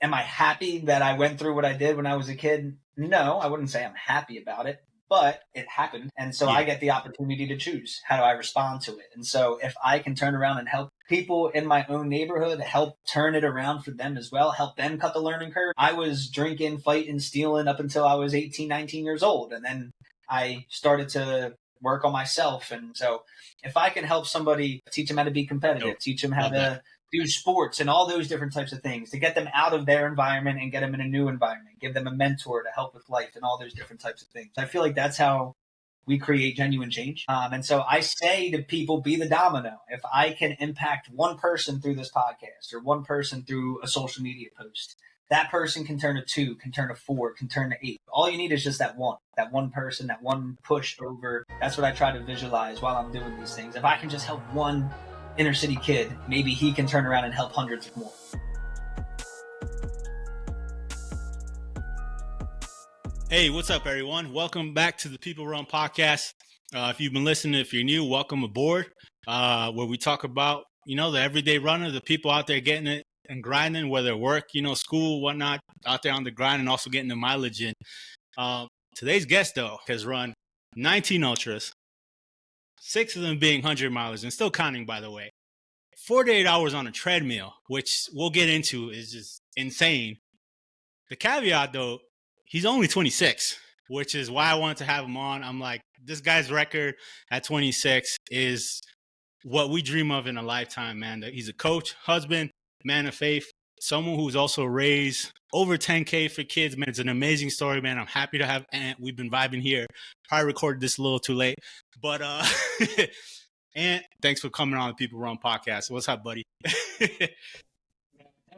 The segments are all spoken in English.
Am I happy that I went through what I did when I was a kid? No, I wouldn't say I'm happy about it, but it happened. And so I get the opportunity to choose how do I respond to it. And so if I can turn around and help people in my own neighborhood, help turn it around for them as well, help them cut the learning curve. I was drinking, fighting, stealing up until I was 18, 19 years old. And then I started to work on myself. And so if I can help somebody, teach them how to be competitive, teach them how to do sports and all those different types of things to get them out of their environment and get them in a new environment, give them a mentor to help with life and all those different types of things. I feel like that's how we create genuine change. And so I say to people, be the domino. If I can impact one person through this podcast or one person through a social media post, that person can turn to 2, can turn to 4, can turn to 8. All you need is just that one person, that one push over. That's what I try to visualize while I'm doing these things. If I can just help one inner city kid, maybe he can turn around and help hundreds of more. Hey, what's up, everyone? Welcome back to the People Run Podcast. If you've been listening, if you're new, welcome aboard, where we talk about, the everyday runner, the people out there getting it and grinding, whether work, school, whatnot, out there on the grind and also getting the mileage in. Today's guest, though, has run 19 ultras, 6 of them being 100 miles and still counting, by the way. 48 hours on a treadmill, which we'll get into, is just insane. The caveat, though, he's only 26, which is why I wanted to have him on. I'm like, this guy's record at 26 is what we dream of in a lifetime, man. He's a coach, husband, man of faith, someone who's also raised over 10K for kids, man. It's an amazing story, man. I'm happy to have Ant. We've been vibing here. Probably recorded this a little too late, but Ant, thanks for coming on the People Run Podcast. What's up, buddy? Thank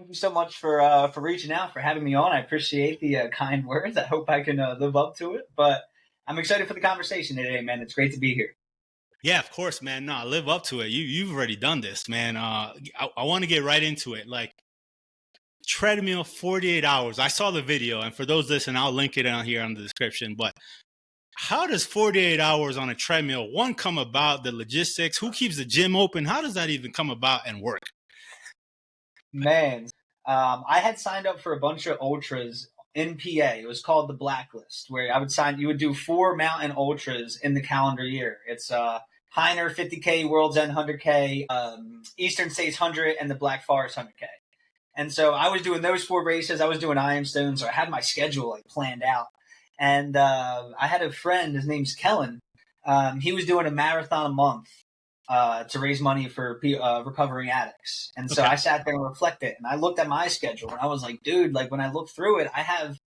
you so much for reaching out, for having me on. I appreciate the kind words. I hope I can live up to it, but I'm excited for the conversation today, man. It's great to be here. Yeah, of course, man. No, live up to it. You've already done this, man. I want to get right into it. Like, treadmill 48 hours. I saw the video, and for those listening, I'll link it on here in the description. But how does 48 hours on a treadmill, one, come about, the logistics? Who keeps the gym open? How does that even come about and work? Man, I had signed up for a bunch of ultras in PA. It was called the Blacklist, where you would do 4 mountain ultras in the calendar year. It's Heiner 50K, World's End 100K, Eastern States 100, and the Black Forest 100K. And so I was doing those 4 races. I was doing Ironstone, so I had my schedule planned out. And I had a friend, his name's Kellen. He was doing a marathon a month to raise money for recovering addicts. And so I sat there and reflected, and I looked at my schedule, and I was like, dude, when I look through it, I have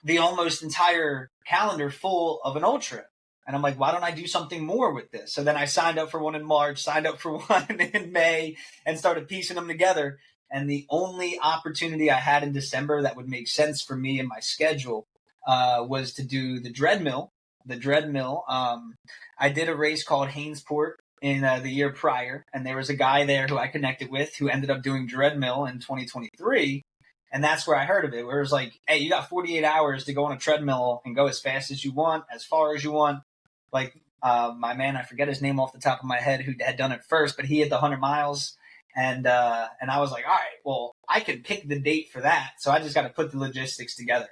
the almost entire calendar full of an ultra. And I'm like, why don't I do something more with this? So then I signed up for one in March, signed up for one in May, and started piecing them together. And the only opportunity I had in December that would make sense for me and my schedule was to do the Dreadmill. The Dreadmill. I did a race called Hainesport in the year prior, and there was a guy there who I connected with who ended up doing Dreadmill in 2023. And that's where I heard of it, where it was like, hey, you got 48 hours to go on a treadmill and go as fast as you want, as far as you want. Like my man, I forget his name off the top of my head, who had done it first, but he hit the 100 miles. And I was like, all right, well, I can pick the date for that. So I just got to put the logistics together.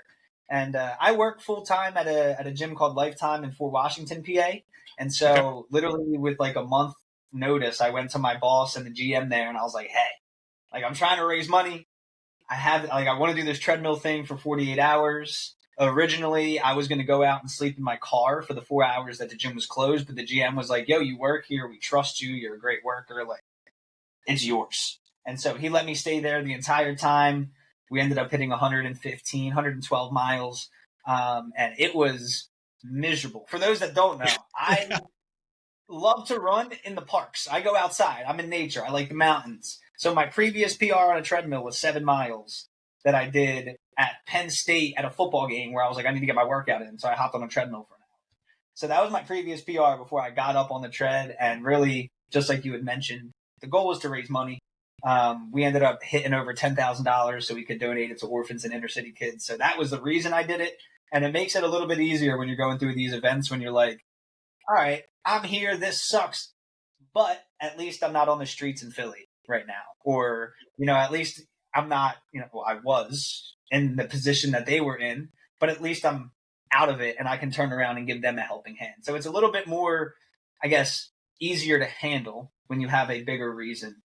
And I work full time at a gym called Lifetime in Fort Washington, PA. And so literally with a month notice, I went to my boss and the GM there, and I was like, hey, I'm trying to raise money. I want to do this treadmill thing for 48 hours. Originally, I was going to go out and sleep in my car for the 4 hours that the gym was closed. But the GM was like, yo, you work here. We trust you. You're a great worker. It's yours. And so he let me stay there the entire time. We ended up hitting 112 miles. And it was miserable. For those that don't know, I love to run in the parks. I go outside. I'm in nature. I like the mountains. So my previous PR on a treadmill was 7 miles that I did at Penn State at a football game where I was like, I need to get my workout in. So I hopped on a treadmill for an hour. So that was my previous PR before I got up on the tread. And really, just like you had mentioned, the goal was to raise money. We ended up hitting over $10,000 so we could donate it to orphans and inner city kids. So that was the reason I did it. And it makes it a little bit easier when you're going through these events, when you're like, all right, I'm here. This sucks. But at least I'm not on the streets in Philly right now. Or, at least I'm not, well, I was in the position that they were in, but at least I'm out of it and I can turn around and give them a helping hand. So it's a little bit more, I guess, easier to handle when you have a bigger reason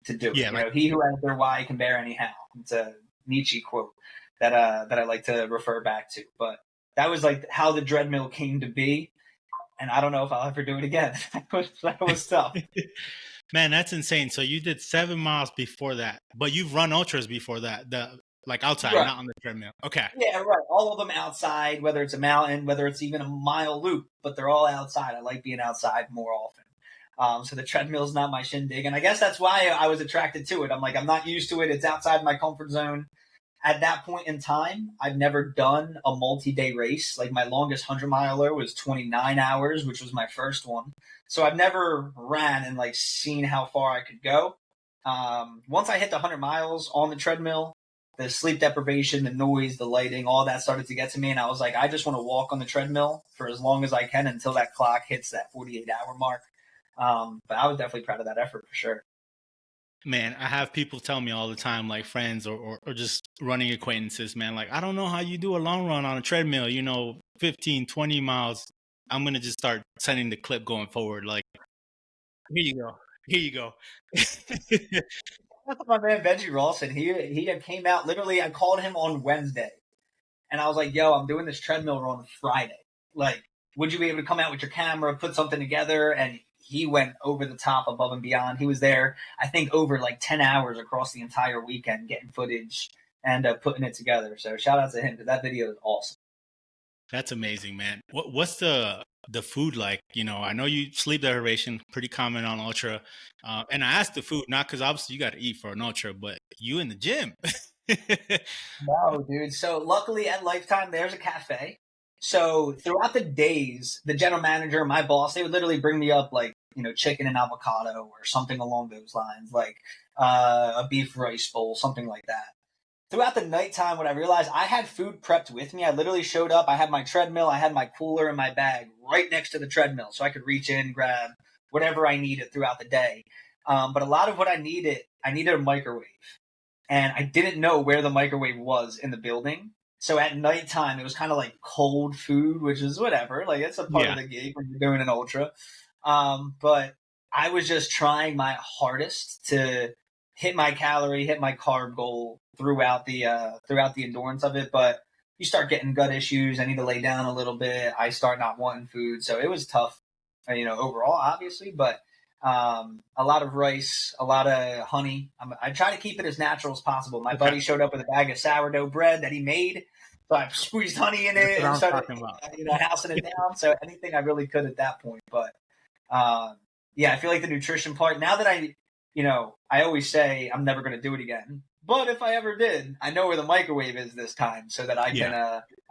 to do Yeah, it. He who has their why can bear anyhow. It's a Nietzsche quote that I like to refer back to. But that was like how the Dreadmill came to be. And I don't know if I'll ever do it again. That was tough. Man, that's insane. So you did 7 miles before that, but you've run ultras before that, like outside, Right. not on the treadmill. Okay. Yeah, right. All of them outside, whether it's a mountain, whether it's even a mile loop, but they're all outside. I like being outside more often. So the treadmill's not my shindig. And I guess that's why I was attracted to it. I'm like, I'm not used to it. It's outside my comfort zone. At that point in time, I've never done a multi-day race. Like my longest 100-miler was 29 hours, which was my first one. So I've never ran and like seen how far I could go. Once I hit the 100 miles on the treadmill, the sleep deprivation, the noise, the lighting, all that started to get to me. And I was like, I just want to walk on the treadmill for as long as I can until that clock hits that 48-hour mark. But I was definitely proud of that effort for sure. Man, I have people tell me all the time, like friends or just running acquaintances, man, like, I don't know how you do a long run on a treadmill, 15, 20 miles. I'm going to just start sending the clip going forward. Like, here you go. Here you go. That's my man Benji Rawson. He had came out literally. I called him on Wednesday, and I was like, "Yo, I'm doing this treadmill run Friday. Like, would you be able to come out with your camera, put something together?" And he went over the top, above and beyond. He was there, I think, over like 10 hours across the entire weekend, getting footage and putting it together. So shout out to him because that video is awesome. That's amazing, man. What's the food like? I know you sleep deprivation, pretty common on ultra. And I asked the food not because obviously you got to eat for an ultra, but you in the gym. No, dude. So luckily at Lifetime, there's a cafe. So throughout the days, the general manager, my boss, they would literally bring me up like, chicken and avocado or something along those lines, like a beef rice bowl, something like that. Throughout the nighttime, what I realized, I had food prepped with me. I literally showed up. I had my treadmill. I had my cooler in my bag right next to the treadmill, so I could reach in, grab whatever I needed throughout the day. But a lot of what I needed a microwave, and I didn't know where the microwave was in the building. So at nighttime, it was kind of like cold food, which is whatever. Like it's a part of the gig when you're doing an ultra. But I was just trying my hardest to hit my carb goal throughout the endurance of it. But you start getting gut issues. I need to lay down a little bit. I start not wanting food, so it was tough, overall, obviously. But a lot of rice, a lot of honey. I try to keep it as natural as possible. My buddy showed up with a bag of sourdough bread that he made. So I squeezed honey in it and started, housing it down. So anything I really could at that point. But I feel like the nutrition part, now that I always say I'm never going to do it again. But if I ever did, I know where the microwave is this time so that I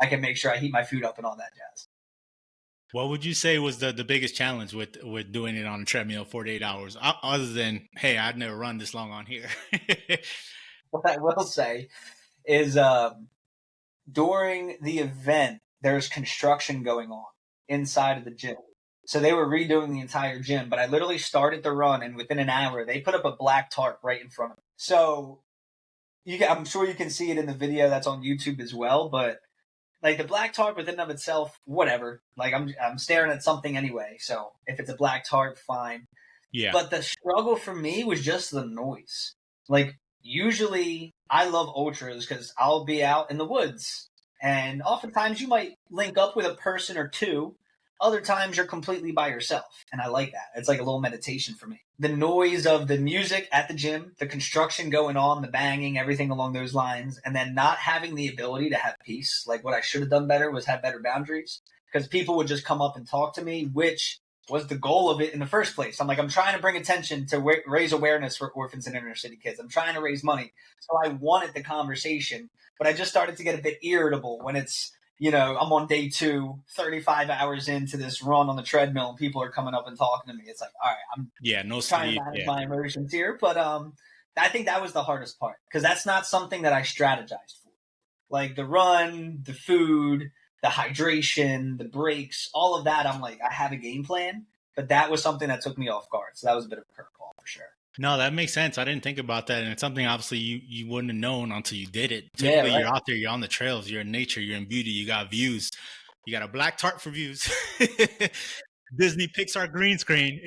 can make sure I heat my food up and all that jazz. What would you say was the biggest challenge with doing it on a treadmill 48 hours, other than, hey, I'd never run this long on here? What I will say is during the event, there's construction going on inside of the gym. So they were redoing the entire gym, but I literally started the run, and within an hour, they put up a black tarp right in front of me. So I'm sure you can see it in the video that's on YouTube as well, but like the black tarp within of itself, whatever. Like I'm staring at something anyway, so if it's a black tarp, fine. Yeah. But the struggle for me was just the noise. Like usually I love ultras because I'll be out in the woods, and oftentimes you might link up with a person or two. Other times you're completely by yourself, and I like that. It's like a little meditation for me. The noise of the music at the gym, the construction going on, the banging, everything along those lines, and then not having the ability to have peace. Like what I should have done better was have better boundaries, because people would just come up and talk to me, which was the goal of it in the first place. I'm like, I'm trying to bring attention to raise awareness for orphans and inner city kids. I'm trying to raise money. So I wanted the conversation, but I just started to get a bit irritable when it's, I'm on day 2, 35 hours into this run on the treadmill, and people are coming up and talking to me. It's like, all right, I'm trying to manage my emotions here. But I think that was the hardest part, because that's not something that I strategized for. Like the run, the food, the hydration, the breaks, all of that, I'm like, I have a game plan. But that was something that took me off guard. So that was a bit of a curveball for sure. No, that makes sense. I didn't think about that. And it's something obviously you wouldn't have known until you did it. Yeah, Typically, right. you're out there, you're on the trails, you're in nature, you're in beauty, you got views. You got a black tarp for views. Disney Pixar green screen,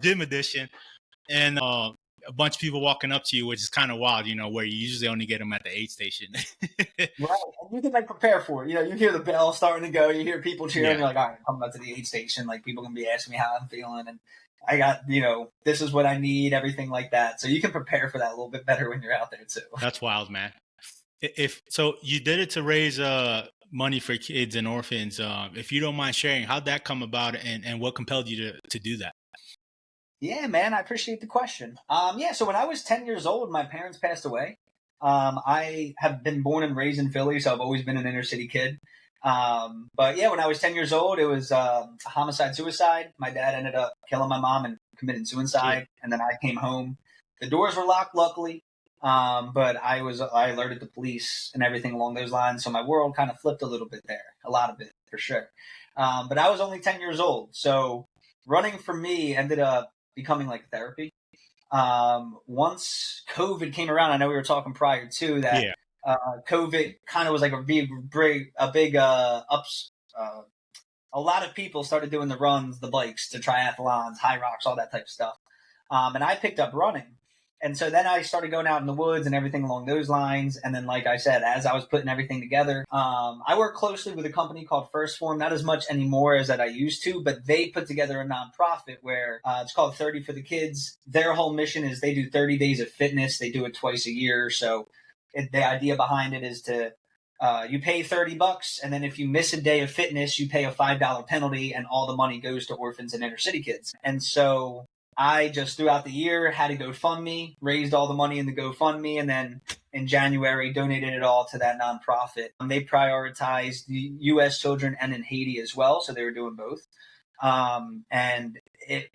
gym edition. And a bunch of people walking up to you, which is kind of wild, where you usually only get them at the aid station. Right. And you can like prepare for it. You hear the bell starting to go, you hear people cheering, Yeah, you're like, all right, I'm coming up to the aid station. Like people can be asking me how I'm feeling and I got, this is what I need, everything like that. So you can prepare for that a little bit better when you're out there too. that's wild, man. If so, you did it to raise money for kids and orphans. If you don't mind sharing, how'd that come about, and what compelled you to do that? Yeah, man, I appreciate the question. Yeah, so when I was 10 years old, my parents passed away. I have been born and raised in Philly, so I've always been an inner city kid. But yeah, when I was 10 years old, it was a homicide suicide. My dad ended up killing my mom and committing Gee, suicide, and then I came home. The doors were locked, luckily, but I alerted the police and everything along those lines. So my world kind of flipped a little bit there, a lot of it for sure. But I was only 10 years old, so running for me ended up becoming like therapy. Once COVID came around, I know we were talking prior to that. yeah, COVID kind of was like a big ups. A lot of people started doing the runs, the bikes, the triathlons, high rocks, all that type of stuff. And I picked up running. And so then I started going out in the woods and everything along those lines. And then, like I said, as I was putting everything together, I work closely with a company called First Form, not as much anymore as that I used to, but they put together a nonprofit where it's called 30 for the Kids. Their whole mission is they do 30 days of fitness. They do it twice a year. So the idea behind it is to you pay $30, and then if you miss a day of fitness, you pay a $5 penalty, and all the money goes to orphans and inner city kids. And so I just throughout the year had a GoFundMe, raised all the money in the GoFundMe, and then in January donated it all to that nonprofit. They prioritized the U.S. children and in Haiti as well, so they were doing both. And it,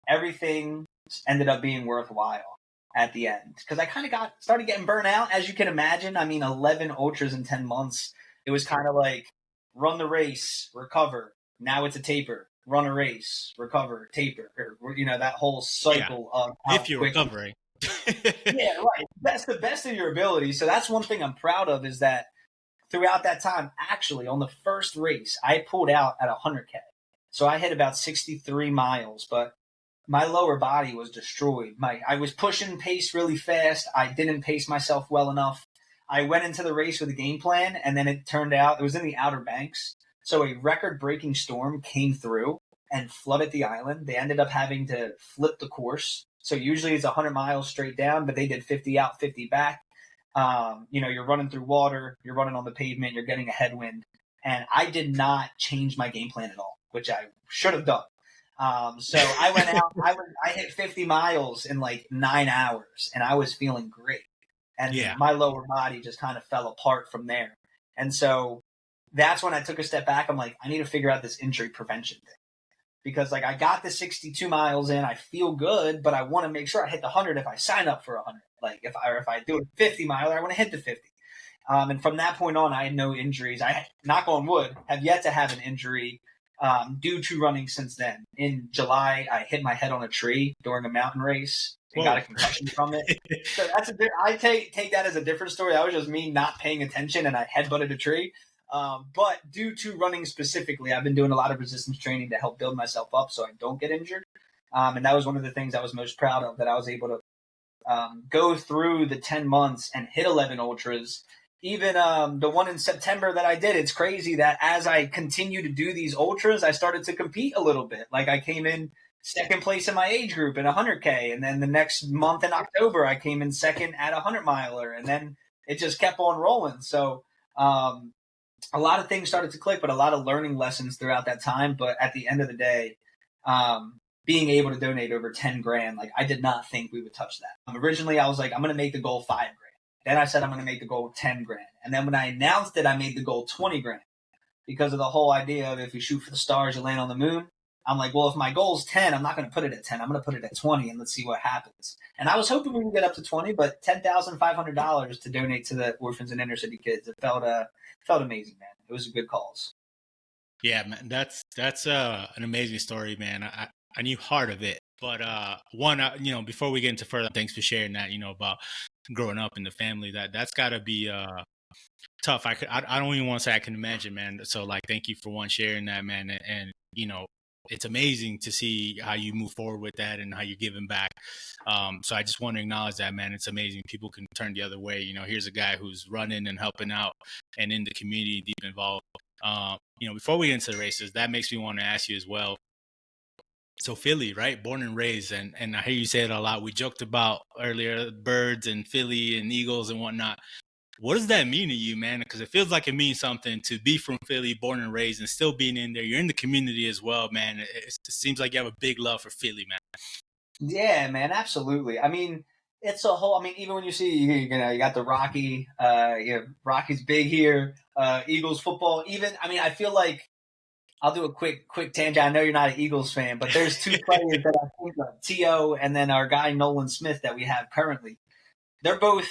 everything ended up being worthwhile at the end because I kind of started getting burnt out, as you can imagine. I mean, 11 ultras in 10 months. It was kind of like run the race, recover. Now it's a taper. Run a race, recover, taper, or that whole yeah. cycle of how If you're quick. recovering, Yeah, right. That's the best of your ability. So that's one thing I'm proud of is that throughout that time, actually, on the first race, I pulled out at 100K. So I hit about 63 miles, but my lower body was destroyed. I was pushing pace really fast. I didn't pace myself well enough. I went into the race with a game plan, and then it turned out it was in the Outer Banks. So a record-breaking storm came through and flooded the island. They ended up having to flip the course. So usually it's 100 miles straight down, but they did 50 out, 50 back. You're running through water, you're running on the pavement, you're getting a headwind. And I did not change my game plan at all, which I should have done. So I went out, I hit 50 miles in like 9 hours and I was feeling great. And yeah, my lower body just kind of fell apart from there. And so that's when I took a step back. I'm like, I need to figure out this injury prevention thing because like I got the 62 miles in, I feel good, but I want to make sure I hit the 100 if I sign up for 100. Like if I do a 50 miler, I want to hit the 50. And from that point on, I had no injuries. I, knock on wood, have yet to have an injury due to running since then. In July, I hit my head on a tree during a mountain race and got whoa, a concussion from it. So I take that as a different story. That was just me not paying attention and I headbutted a tree. But due to running specifically, I've been doing a lot of resistance training to help build myself up so I don't get injured. And that was one of the things I was most proud of, that I was able to go through the 10 months and hit 11 ultras. Even the one in September that I did, it's crazy that as I continue to do these ultras, I started to compete a little bit. Like I came in second place in my age group in 100K. And then the next month in October, I came in second at 100 miler. And then it just kept on rolling. So a lot of things started to click, but a lot of learning lessons throughout that time. But at the end of the day, being able to donate over 10 grand, like I did not think we would touch that. Originally, I was like, I'm going to make the goal 5 grand. Then I said, I'm going to make the goal 10 grand. And then when I announced it, I made the goal 20 grand because of the whole idea of if you shoot for the stars, you land on the moon. I'm like, well, if my goal is 10, I'm not going to put it at 10. I'm going to put it at 20 and let's see what happens. And I was hoping we would get up to 20, but $10,500 to donate to the orphans and inner city kids. It felt amazing, man. It was a good cause. yeah, man. That's an amazing story, man. I knew part of it, But before we get into further, thanks for sharing that, about growing up in the family. That's got to be tough. I don't even want to say I can imagine, man. So like, thank you for sharing that, man. And it's amazing to see how you move forward with that and how you're giving back. So I just want to acknowledge that, man. It's amazing. People can turn the other way. Here's a guy who's running and helping out and in the community, deep involved. Before we get into the races, that makes me want to ask you as well. So Philly, right? Born and raised, and I hear you say it a lot. We joked about earlier birds and Philly and Eagles and whatnot. What does that mean to you, man? Because it feels like it means something to be from Philly, born and raised, and still being in there. You're in the community as well, man. It seems like you have a big love for Philly, man. Yeah, man, absolutely. I mean, it's a whole. I mean, even when you see, you got the Rocky. Rocky's big here. Eagles football. Even, I mean, I feel like I'll do a quick tangent. I know you're not an Eagles fan, but there's two players that I think of, T.O. and then our guy Nolan Smith that we have currently. They're both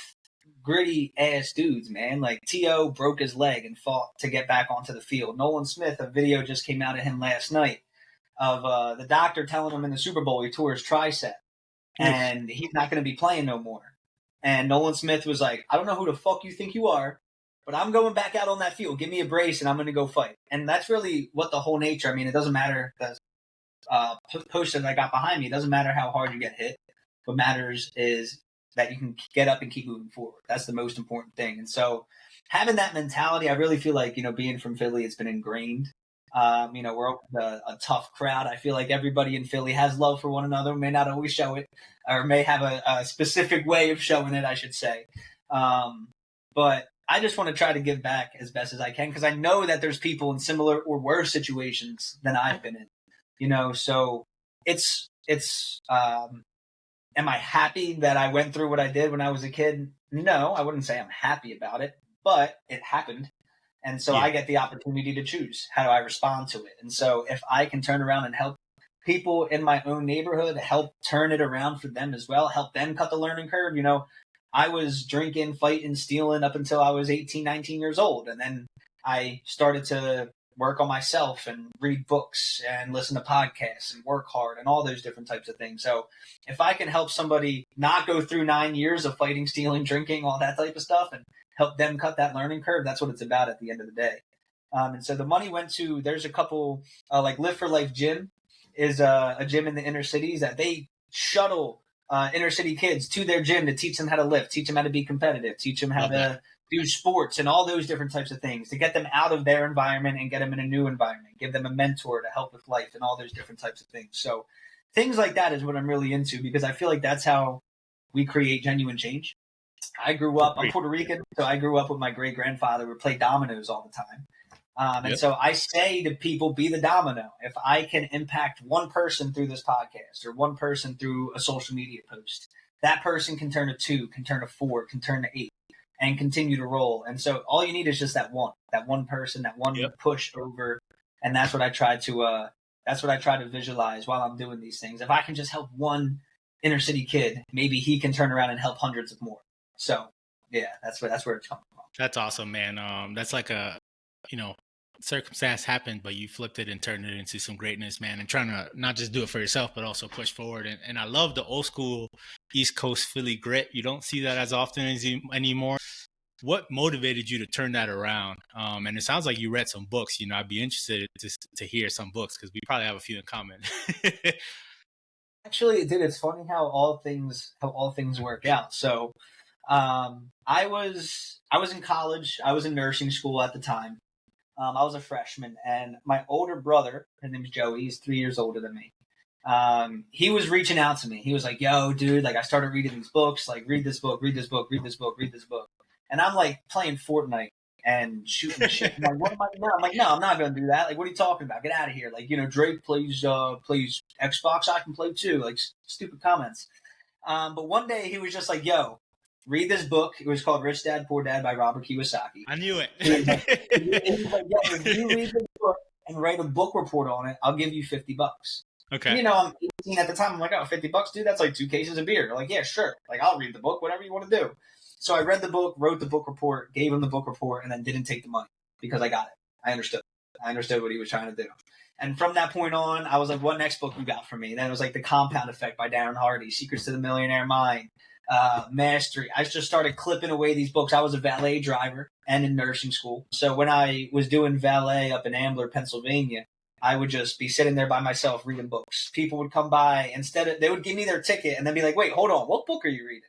gritty ass dudes, man. Like T.O. broke his leg and fought to get back onto the field. Nolan Smith, a video just came out of him last night of the doctor telling him in the Super Bowl he tore his tricep and he's not going to be playing no more. And Nolan Smith was like, I don't know who the fuck you think you are, but I'm going back out on that field. Give me a brace and I'm going to go fight. And that's really what the whole nature. I mean, it doesn't matter the poster that I got behind me. It doesn't matter how hard you get hit. What matters is that you can get up and keep moving forward. That's the most important thing. And so having that mentality, I really feel like, being from Philly, it's been ingrained. We're a tough crowd. I feel like everybody in Philly has love for one another, may not always show it or may have a specific way of showing it, I should say. But I just want to try to give back as best as I can because I know that there's people in similar or worse situations than I've been in, so it's am I happy that I went through what I did when I was a kid? No, I wouldn't say I'm happy about it, but it happened. And so I get the opportunity to choose how do I respond to it. And so if I can turn around and help people in my own neighborhood, help turn it around for them as well, help them cut the learning curve. I was drinking, fighting, stealing up until I was 18, 19 years old. And then I started to work on myself and read books and listen to podcasts and work hard and all those different types of things. So if I can help somebody not go through 9 years of fighting, stealing, drinking, all that type of stuff and help them cut that learning curve, that's what it's about at the end of the day. And so the money went to, there's a couple, like Live for Life Gym is a gym in the inner cities that they shuttle inner city kids to their gym to teach them how to lift, teach them how to be competitive, teach them how to do sports and all those different types of things to get them out of their environment and get them in a new environment, give them a mentor to help with life and all those different types of things. So things like that is what I'm really into because I feel like that's how we create genuine change. I grew up, I'm Puerto Rican, so I grew up with my great-grandfather who would play dominoes all the time. And so I say to people, be the domino. If I can impact one person through this podcast or one person through a social media post, that person can turn to 2, can turn to 4, can turn to 8 and continue to roll. And so all you need is just that one person, that one push over. And that's what I try to visualize while I'm doing these things. If I can just help one inner city kid, maybe he can turn around and help hundreds of more. So yeah, that's where it's coming from. That's awesome, man. That's like a, circumstance happened, but you flipped it and turned it into some greatness, man, and trying to not just do it for yourself, but also push forward. And I love the old school East Coast Philly grit. You don't see that as often anymore. What motivated you to turn that around? And it sounds like you read some books. I'd be interested to hear some books because we probably have a few in common. Actually, dude, it's funny how all things work out. So I was in college. I was in nursing school at the time. I was a freshman, and my older brother, his name's Joey, he's 3 years older than me. He was reaching out to me. He was like, yo, dude, like I started reading these books, like read this book. And I'm like playing Fortnite and shooting shit. I'm like, what am I doing? I'm like, no, I'm not going to do that. Like, what are you talking about? Get out of here. Like, Drake plays Xbox. I can play too. Like stupid comments. But one day he was just like, yo, read this book. It was called Rich Dad, Poor Dad by Robert Kiyosaki. I knew it. He was like, yeah, if you read this book and write a book report on it, I'll give you $50. Okay. And, I'm 18 at the time. I'm like, oh, $50, dude, that's like 2 cases of beer. Like, yeah, sure. Like, I'll read the book, whatever you want to do. So I read the book, wrote the book report, gave him the book report, and then didn't take the money because I got it. I understood. I understood what he was trying to do. And from that point on, I was like, what next book you got for me? And then it was like The Compound Effect by Darren Hardy, Secrets to the Millionaire Mind, Mastery. I just started clipping away these books. I was a valet driver and in nursing school. So when I was doing valet up in Ambler, Pennsylvania, I would just be sitting there by myself reading books. People would come by. They would give me their ticket and then be like, wait, hold on, what book are you reading?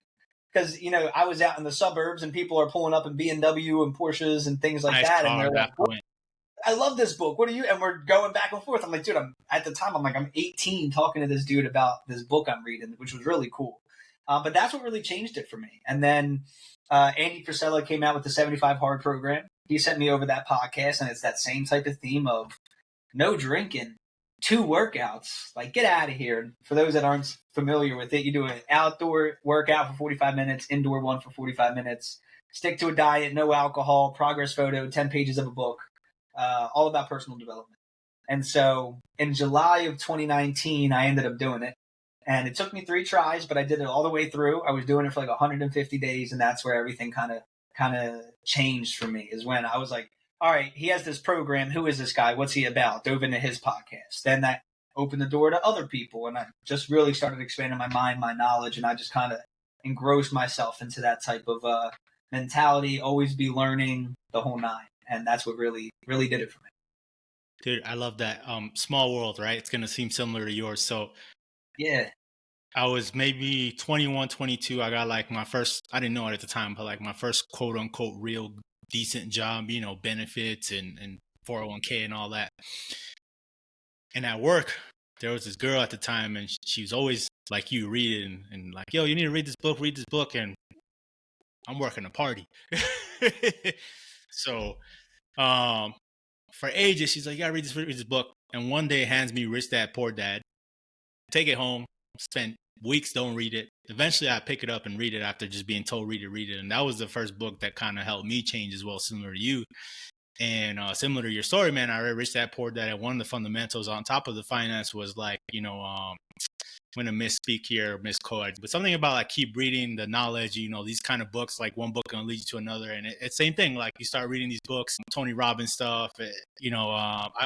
Because, I was out in the suburbs and people are pulling up in BMW and Porsches and things like that. And they're like, I love this book. What are you? And we're going back and forth. I'm like, dude, at the time, I'm 18 talking to this dude about this book I'm reading, which was really cool. But that's what really changed it for me. And then Andy Frisella came out with the 75 Hard program. He sent me over that podcast, and it's that same type of theme of no drinking, 2 workouts. Like, get out of here. For those that aren't familiar with it, you do an outdoor workout for 45 minutes, indoor one for 45 minutes. Stick to a diet, no alcohol, progress photo, 10 pages of a book. All about personal development. And so in July of 2019, I ended up doing it. And it took me 3 tries, but I did it all the way through. I was doing it for like 150 days, and that's where everything kind of changed for me, is when I was like, all right, he has this program. Who is this guy? What's he about? Dove into his podcast. Then that opened the door to other people, and I just really started expanding my mind, my knowledge, and I just kind of engrossed myself into that type of mentality, always be learning, the whole 9. And that's what really, really did it for me. Dude, I love that. Small world, right? It's going to seem similar to yours. So yeah, I was maybe 21, 22. I got like my first, I didn't know it at the time, but like my first quote unquote real decent job, benefits and 401k and all that. And at work, there was this girl at the time, and she was always like, you read it and like, yo, you need to read this book. And I'm working a party. So for ages, she's like, yeah, read this book. And one day hands me Rich Dad, Poor Dad. Take it home, spend weeks, don't read it. Eventually I pick it up and read it after just being told, read it. And that was the first book that kind of helped me change as well, similar to you. And similar to your story, man, I read Rich Dad, Poor Dad. And one of the fundamentals on top of the finance was like, I'm going to misspeak here, misquote, but something about like keep reading the knowledge, these kind of books, like one book going to lead you to another. And it's same thing. Like you start reading these books, Tony Robbins stuff,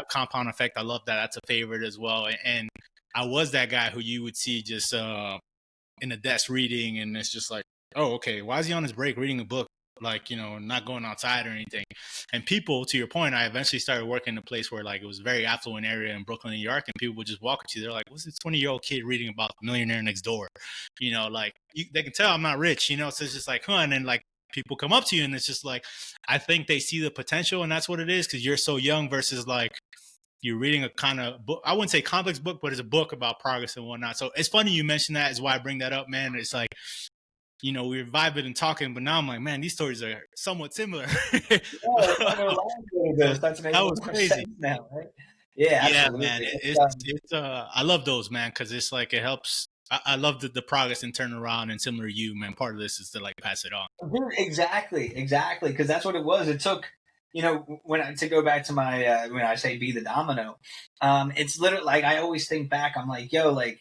Compound Effect. I love that. That's a favorite as well. And I was that guy who you would see just in the desk reading, and it's just like, oh, okay, why is he on his break reading a book? Like, not going outside or anything. And people, to your point, I eventually started working in a place where like it was a very affluent area in Brooklyn, New York, and people would just walk at you. They're like, what's this 20-year-old kid reading about the millionaire next door? They can tell I'm not rich, so it's just like, and then like people come up to you and it's just like, I think they see the potential, and that's what it is, because you're so young versus like you're reading a kind of book. I wouldn't say complex book, but it's a book about progress and whatnot. So it's funny you mentioned that, is why I bring that up, man. It's like, we were vibing and talking, but now I'm like, man, these stories are somewhat similar. That was crazy now, right? Yeah, absolutely. Man. It's I love those, man, because it's like it helps. I love the progress and turn around, and similar to you, man. Part of this is to like pass it on. Exactly, because that's what it was. It took, to go back to my when I say be the domino, it's literally like I always think back. I'm like, yo, like,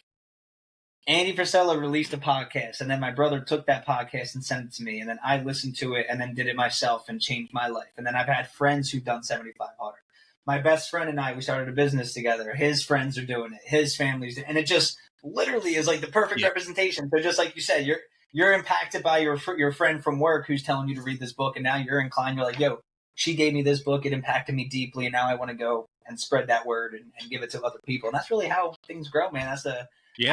Andy Frisella released a podcast, and then my brother took that podcast and sent it to me, and then I listened to it and then did it myself and changed my life. And then I've had friends who've done 75 Hard. My best friend and I, we started a business together. His friends are doing it. His family's doing it. And it just literally is like the perfect representation. So just like you said, you're impacted by your friend from work who's telling you to read this book, and now you're inclined. You're like, yo, she gave me this book. It impacted me deeply, and now I want to go and spread that word and give it to other people. And that's really how things grow, man. I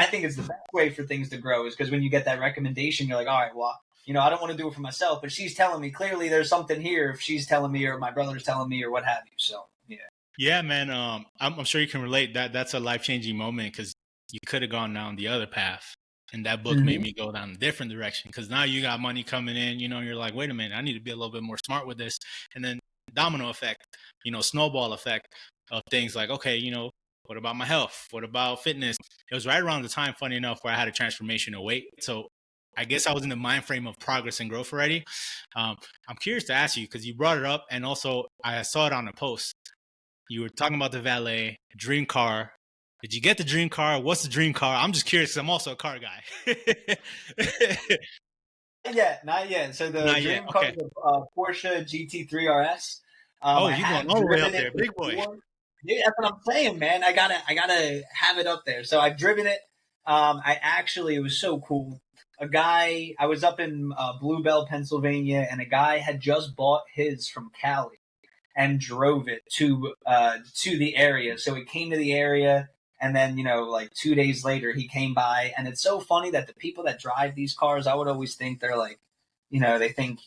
think it's the best way for things to grow, is because when you get that recommendation, you're like, all right, well, I don't want to do it for myself, but she's telling me clearly there's something here. If she's telling me, or my brother's telling me, or what have you. So, yeah. Yeah, man. I'm sure you can relate. That's a life-changing moment, because you could have gone down the other path, and that book made me go down a different direction, because now you got money coming in, you're like, wait a minute, I need to be a little bit more smart with this. And then domino effect, snowball effect of things like, okay, what about my health? What about fitness? It was right around the time, funny enough, where I had a transformation of weight. So I guess I was in the mind frame of progress and growth already. I'm curious to ask you, because you brought it up, and also I saw it on a post. You were talking about the valet, dream car. Did you get the dream car? What's the dream car? I'm just curious, because I'm also a car guy. Not yet. So the dream car is a Porsche GT3 RS. Oh, I you going have all the way up driven there, it big boy. before. Yeah, that's what I'm saying, man. I gotta have it up there. So I've driven it. It was so cool. I was up in Bluebell, Pennsylvania, and a guy had just bought his from Cali and drove it to the area. So it came to the area, and then like 2 days later, he came by. And it's so funny that the people that drive these cars, I would always think they're like, they think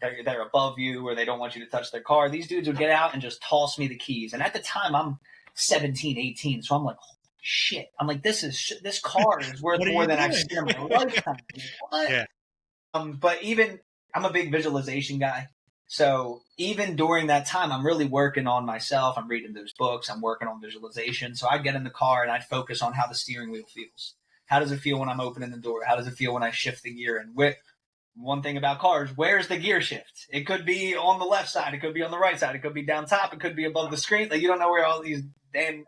they're above you or they don't want you to touch their car. These dudes would get out and just toss me the keys. And at the time, I'm 17, 18, so I'm like, shit. I'm like, this car is worth What are more you than I've doing? seen in my lifetime. What? Yeah, But even I'm a big visualization guy. So even during that time, I'm really working on myself. I'm reading those books. I'm working on visualization. So I'd get in the car and I'd focus on how the steering wheel feels. How does it feel when I'm opening the door? How does it feel when I shift the gear? And one thing about cars, where's the gear shift? It could be on the left side. It could be on the right side. It could be down top. It could be above the screen. Like, you don't know where all these damn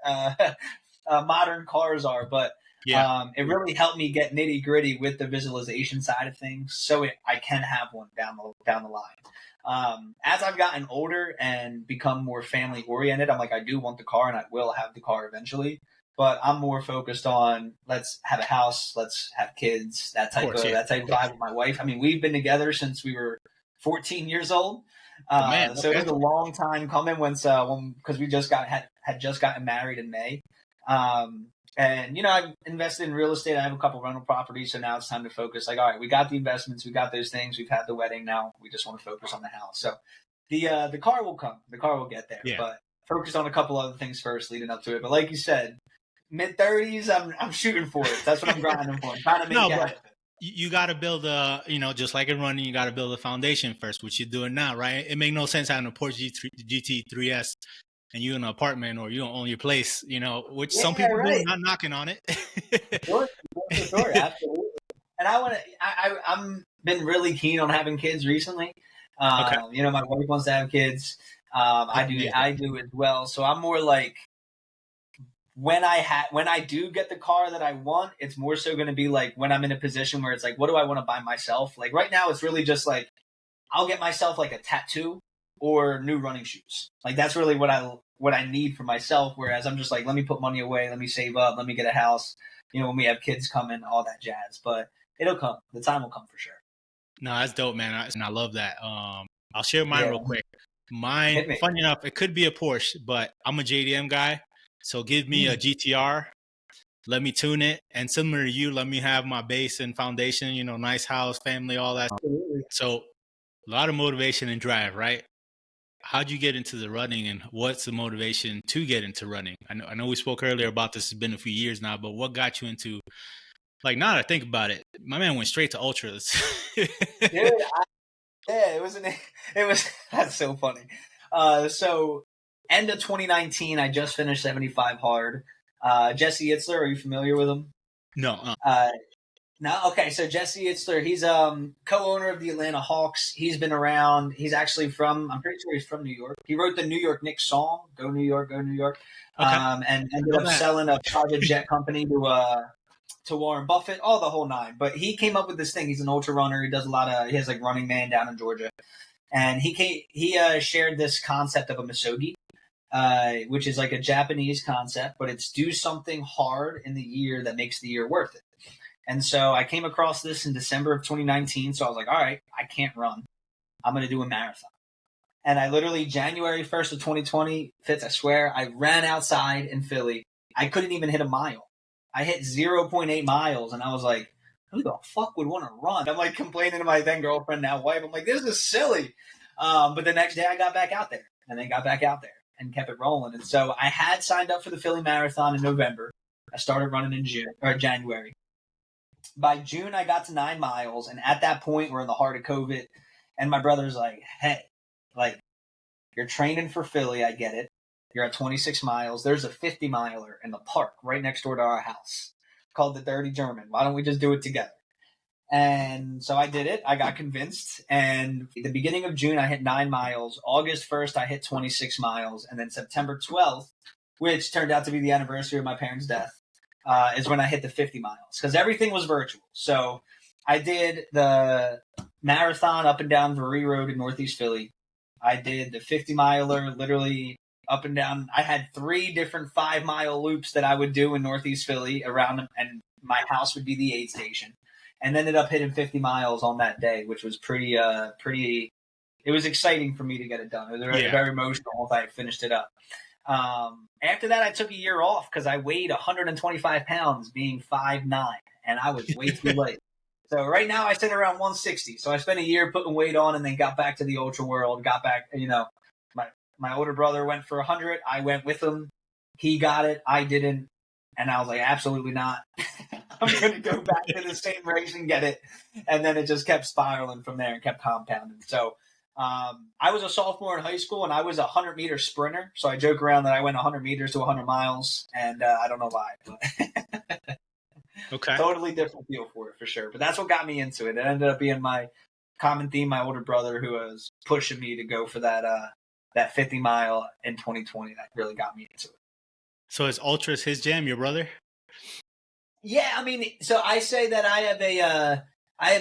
modern cars are. But yeah, it really helped me get nitty gritty with the visualization side of things, so I can have one down the line. As I've gotten older and become more family oriented, I'm like, I do want the car, and I will have the car eventually. But I'm more focused on let's have a house, let's have kids, of course, yeah. that type of vibe with my wife. I mean, we've been together since we were 14 years old, Oh, man, so it okay. was a long time coming. Because we just had just gotten married in May. And I've invested in real estate. I have a couple rental properties, so now it's time to focus. Like, all right, we got the investments, we got those things, we've had the wedding. Now we just want to focus on the house. So the car will come, the car will get there. Yeah. But focus on a couple other things first, leading up to it. But like you said, mid-30s, I'm shooting for it. That's what I'm grinding for. I'm trying to make No, it but happen. you got to build just like in running, you got to build a foundation first, which you're doing now, right? It make no sense having a Porsche GT3S and you in an apartment or you don't own your place, which some Yeah, people do, right. not knocking on it. Sure, sure, absolutely. And I'm been really keen on having kids recently. Okay. My wife wants to have kids. That's amazing. I do as well. So I'm more like, when I do get the car that I want, it's more so going to be like when I'm in a position where it's like, what do I want to buy myself? Like right now, it's really just like, I'll get myself like a tattoo or new running shoes. Like that's really what I need for myself. Whereas I'm just like, let me put money away, let me save up, let me get a house. When we have kids coming, all that jazz. But it'll come. The time will come for sure. No, that's dope, man. And I love that. I'll share mine Yeah, real quick. Mine, hit me. funny enough, it could be a Porsche, but I'm a JDM guy. So give me a GTR, let me tune it. And similar to you, let me have my base and foundation, nice house, family, all that. Absolutely. So a lot of motivation and drive, right? How'd you get into the running and what's the motivation to get into running? I know we spoke earlier about this. It's been a few years now, but what got you into, like, now that I think about it, my man went straight to ultras. Dude, it was that's so funny. So end of 2019, I just finished 75 hard. Jesse Itzler, are you familiar with him? No. No, okay. So Jesse Itzler, he's co-owner of the Atlanta Hawks. He's been around. He's actually I'm pretty sure he's from New York. He wrote the New York Knicks song, "Go New York, Go New York," Okay. and ended up selling a private jet company to Warren Buffett, all the whole nine. But he came up with this thing. He's an ultra runner. He does he has like Running Man down in Georgia, and he shared this concept of a misogi, which is like a Japanese concept, but it's do something hard in the year that makes the year worth it. And so I came across this in December of 2019. So I was like, all right, I can't run. I'm going to do a marathon. And I literally, January 1st of 2020, Fitz, I swear, I ran outside in Philly. I couldn't even hit a mile. I hit 0.8 miles. And I was like, who the fuck would want to run? I'm like complaining to my then girlfriend, now wife. I'm like, this is silly. But the next day I got back out there and then got back out there and kept it rolling. And so I had signed up for the Philly Marathon in November. I started running in January. By June, I got to 9 miles. And at that point, we're in the heart of COVID. And my brother's like, hey, like, you're training for Philly. I get it. You're at 26 miles. There's a 50 miler in the park right next door to our house called the Dirty German. Why don't we just do it together? And so I did it. I got convinced. And at the beginning of June, I hit 9 miles. August 1st, I hit 26 miles. And then September 12th, which turned out to be the anniversary of my parents' death, is when I hit the 50 miles because everything was virtual. So I did the marathon up and down Veree Road in Northeast Philly. I did the 50 miler, literally up and down. I had 3 different 5-mile loops that I would do in Northeast Philly around them, and my house would be the aid station. And ended up hitting 50 miles on that day, which was pretty. It was exciting for me to get it done. It was very emotional if I had finished it up. After that, I took a year off because I weighed 125 pounds, being 5'9", and I was way too light. So right now I sit around 160. So I spent a year putting weight on, and then got back to the ultra world. Got back, my older brother went for 100. I went with him. He got it. I didn't. And I was like, absolutely not. I'm going to go back to the same race and get it. And then it just kept spiraling from there and kept compounding. So I was a sophomore in high school, and I was a 100-meter sprinter. So I joke around that I went 100 meters to 100 miles, and I don't know why. But okay. Totally different feel for it, for sure. But that's what got me into it. It ended up being my common theme, my older brother, who was pushing me to go for that 50 mile in 2020. That really got me into it. So is ultras his jam, your brother? Yeah, I mean, so I say that I have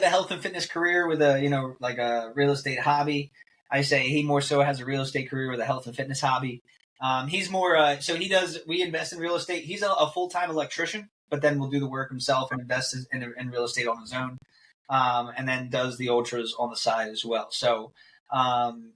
a health and fitness career with a real estate hobby. I say he more so has a real estate career with a health and fitness hobby. He's more we invest in real estate. He's a full-time electrician, but then will do the work himself and invest in real estate on his own, and then does the ultras on the side as well. So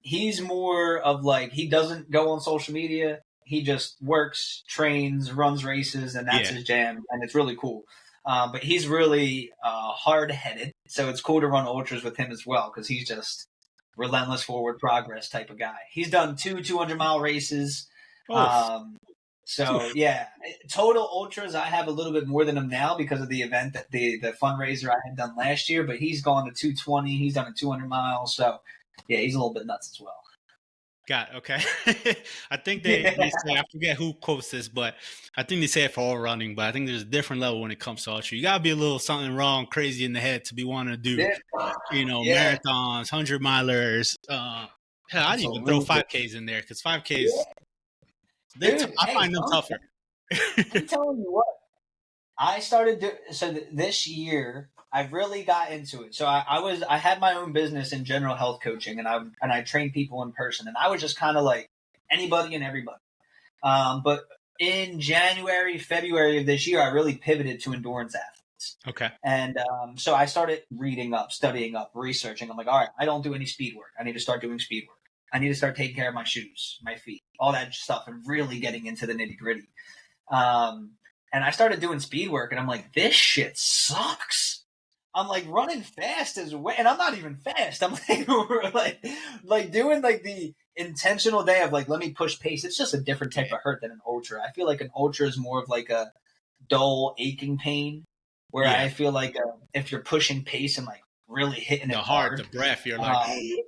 he's more of he doesn't go on social media. He just works, trains, runs races, and that's his jam, and it's really cool. But he's really hard-headed, so it's cool to run ultras with him as well, because he's just relentless forward progress type of guy. He's done 2 200-mile races. Total ultras, I have a little bit more than him now because of the event, that the fundraiser I had done last year, but he's gone to 220. He's done a 200 miles. So, yeah, he's a little bit nuts as well. Got it. Okay. I think they say, I forget who quotes this, but I think they say it for all running, but I think there's a different level when it comes to ultra. You got to be a little something wrong, crazy in the head to be wanting to do, marathons, 100-milers. Hell, I'd even throw 5Ks in there, because 5Ks, I find them tougher. I'm telling you what, I started this year I've really got into it. So I had my own business in general health coaching, and I trained people in person, and I was just kind of like anybody and everybody. But in January, February of this year, I really pivoted to endurance athletes. Okay. And so I started reading up, studying up, researching. I'm like, all right, I don't do any speed work. I need to start doing speed work. I need to start taking care of my shoes, my feet, all that stuff, and really getting into the nitty gritty. And I started doing speed work, and I'm like, this shit sucks. I'm like running fast as well, and I'm not even fast. I'm like doing the intentional day of let me push pace. It's just a different type of hurt than an ultra. I feel like an ultra is more of a dull aching pain, where I feel like if you're pushing pace and really hitting it hard, the breath, you're right.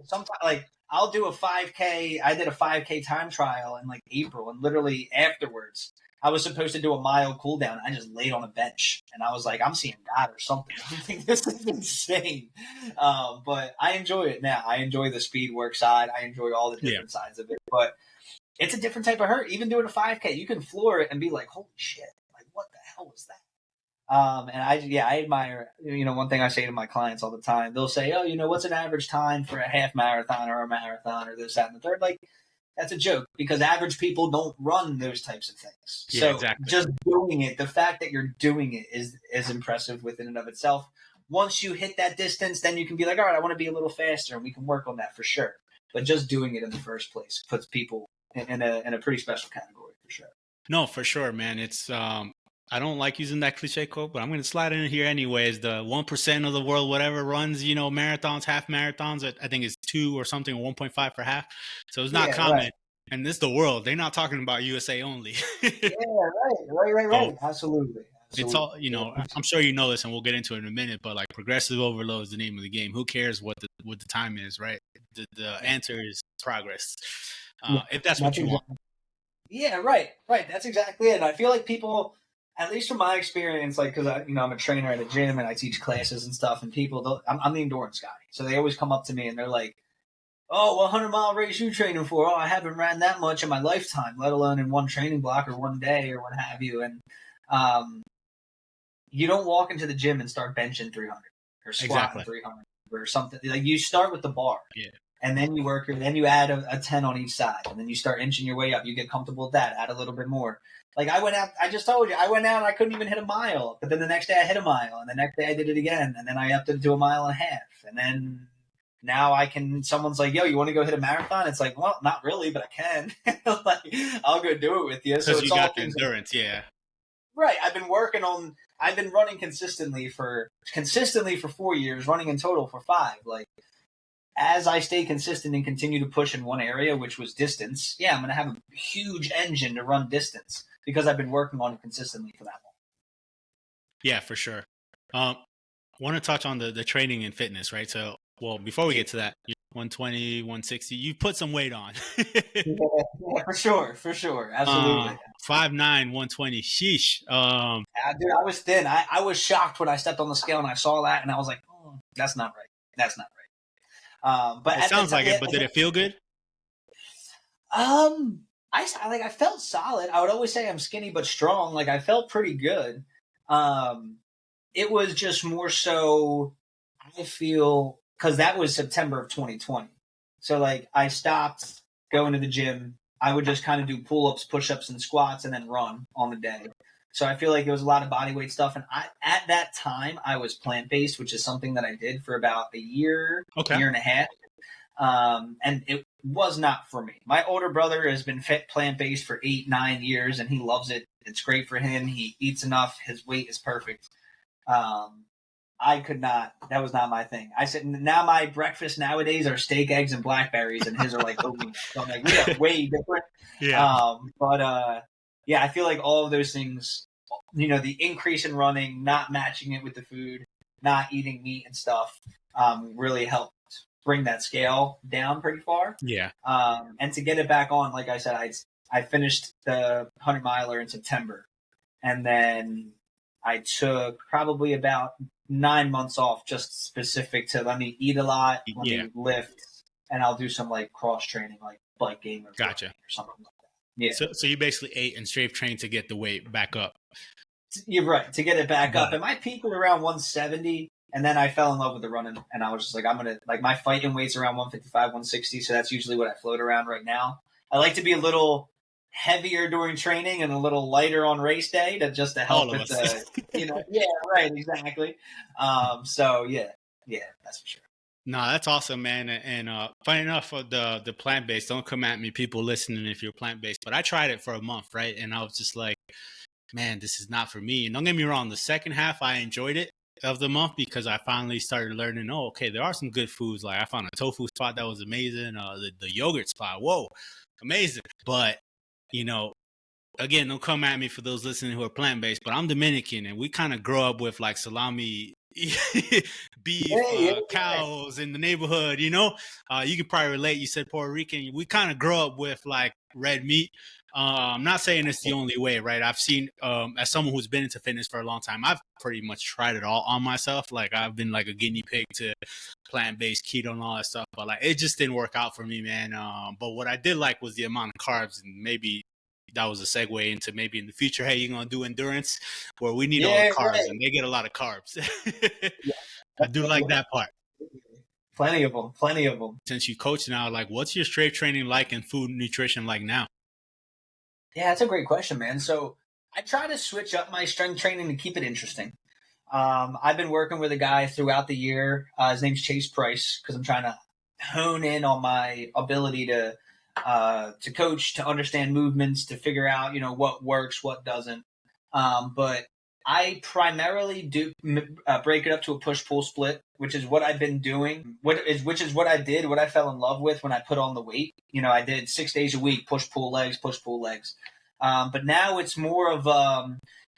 Sometimes I'll do a 5K. I did a 5K time trial in April, and literally afterwards, I was supposed to do a mile cool down. I just laid on a bench, and I was like, I'm seeing God or something. I think this is insane. But I enjoy it now. I enjoy the speed work side. I enjoy all the different sides of it. But it's a different type of hurt. Even doing a 5K, you can floor it and be like, holy shit, what the hell was that? And I admire, one thing I say to my clients all the time, they'll say, oh, what's an average time for a half marathon or a marathon or this, that, and the third? That's a joke, because average people don't run those types of things. Yeah, so exactly. Just doing it, the fact that you're doing it is impressive within and of itself. Once you hit that distance, then you can be like, all right, I want to be a little faster, and we can work on that for sure. But just doing it in the first place puts people in a pretty special category for sure. No, for sure, man. It's I don't like using that cliche quote, but I'm going to slide in here anyways. The 1% of the world, whatever, runs, marathons, half marathons. I think it's 2 or something, 1.5 for half. So it's not common. Right. And this is the world. They're not talking about USA only. Right. Absolutely. It's all, I'm sure you know this, and we'll get into it in a minute, but progressive overload is the name of the game. Who cares what the time is, right? The answer is progress. If that's what you want. Yeah, right. That's exactly it. And I feel like people, at least from my experience, because I'm a trainer at a gym and I teach classes and stuff, and people, I'm the endurance guy. So they always come up to me and they're like, oh, what 100-mile race you training for? Oh, I haven't ran that much in my lifetime, let alone in one training block or one day or what have you. And you don't walk into the gym and start benching 300 or squatting 300 or something. You start with the bar. Yeah. and then then you add a 10 on each side, and then you start inching your way up. You get comfortable with that, add a little bit more. Like I just told you, I went out and I couldn't even hit a mile, but then the next day I hit a mile, and the next day I did it again, and then I upped it to a mile and a half, and then now someone's like, yo, you want to go hit a marathon? It's like, well, not really, but I can. Like, I'll go do it with you. So Because it's you all got the things endurance, yeah. right. I've been running consistently for 4 years, running in total for 5. Like, as I stay consistent and continue to push in one area, which was distance, I'm going to have a huge engine to run distance because I've been working on it consistently for that long. Yeah, for sure. I want to touch on the training and fitness, right? So, well, before we get to that, 120, 160, you put some weight on. Yeah, for sure. Absolutely. 5'9", 120, sheesh. Dude, I was thin. I was shocked when I stepped on the scale and I saw that, and I was like, oh, that's not right. That's not right. But it sounds like it, but did it feel good? I felt solid. I would always say I'm skinny but strong. Like, I felt pretty good. It was just more so, I feel, because that was September of 2020. So, like, I stopped going to the gym. I would just kind of do pull-ups, push-ups, and squats, and then run on the day. So I feel like it was a lot of body weight stuff. And at that time, I was plant-based, which is something that I did for about a year, year and a half. And it was not for me. My older brother has been plant-based for 8-9 years, and he loves it. It's great for him. He eats enough. His weight is perfect. I could not. That was not my thing. I said, now my breakfast nowadays are steak, eggs, and blackberries, and his are like oatmeal. So I'm like, we are way different. Yeah. I feel like all of those things, the increase in running, not matching it with the food, not eating meat and stuff, really helped bring that scale down pretty far. Yeah. And to get it back on, like I said, I finished the 100 miler in September, and then I took probably about 9 months off, just specific to let me eat a lot, let me lift, and I'll do some like cross training, like bike game or gotcha. Or something like that. Yeah. So you basically ate and strength trained to get the weight back up. You're right, to get it back up. And my peak was around 170, and then I fell in love with the running, and I was just like, I'm gonna my fighting weight's around 155, 160, so that's usually what I float around right now. I like to be a little heavier during training and a little lighter on race day to help with right, exactly. So that's for sure. No, that's awesome, man. And funny enough, for the plant-based, don't come at me, people listening, if you're plant-based, but I tried it for a month, right? And I was just like, man, this is not for me. And don't get me wrong, the second half, I enjoyed it of the month because I finally started learning, okay, there are some good foods. Like I found a tofu spot that was amazing. The yogurt spot, whoa, amazing. But again, don't come at me for those listening who are plant-based, but I'm Dominican, and we kind of grow up with like salami, beef, cows in the neighborhood, you can probably relate. You said Puerto Rican. We kind of grow up with like red meat. I'm not saying it's the only way, right? I've seen, as someone who's been into fitness for a long time, I've pretty much tried it all on myself. Like I've been like a guinea pig to plant-based, keto and all that stuff, but like it just didn't work out for me, man. But what I did like was the amount of carbs, and maybe that was a segue into maybe in the future, hey, you're going to do endurance where we need all the carbs, and they get a lot of carbs. I do like that part. Plenty of them. Since you coach now, like what's your strength training like and food nutrition like now? Yeah, that's a great question, man. So I try to switch up my strength training to keep it interesting. I've been working with a guy throughout the year. His name's Chase Price, because I'm trying to hone in on my ability to coach, to understand movements, to figure out, what works, what doesn't. But I primarily do break it up to a push-pull split, which is what I've been doing, which is what I did, what I fell in love with when I put on the weight. I did 6 days a week, push-pull legs. But now it's more of,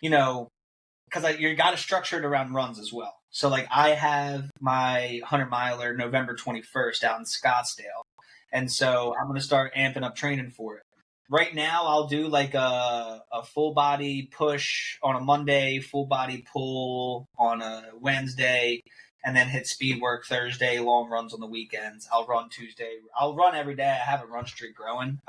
because you got to structure it around runs as well. So, like, I have my 100-miler November 21st out in Scottsdale. And so I'm going to start amping up training for it. Right now, I'll do like a full body push on a Monday, full body pull on a Wednesday, and then hit speed work Thursday, long runs on the weekends. I'll run Tuesday. I'll run every day. I have a run streak going.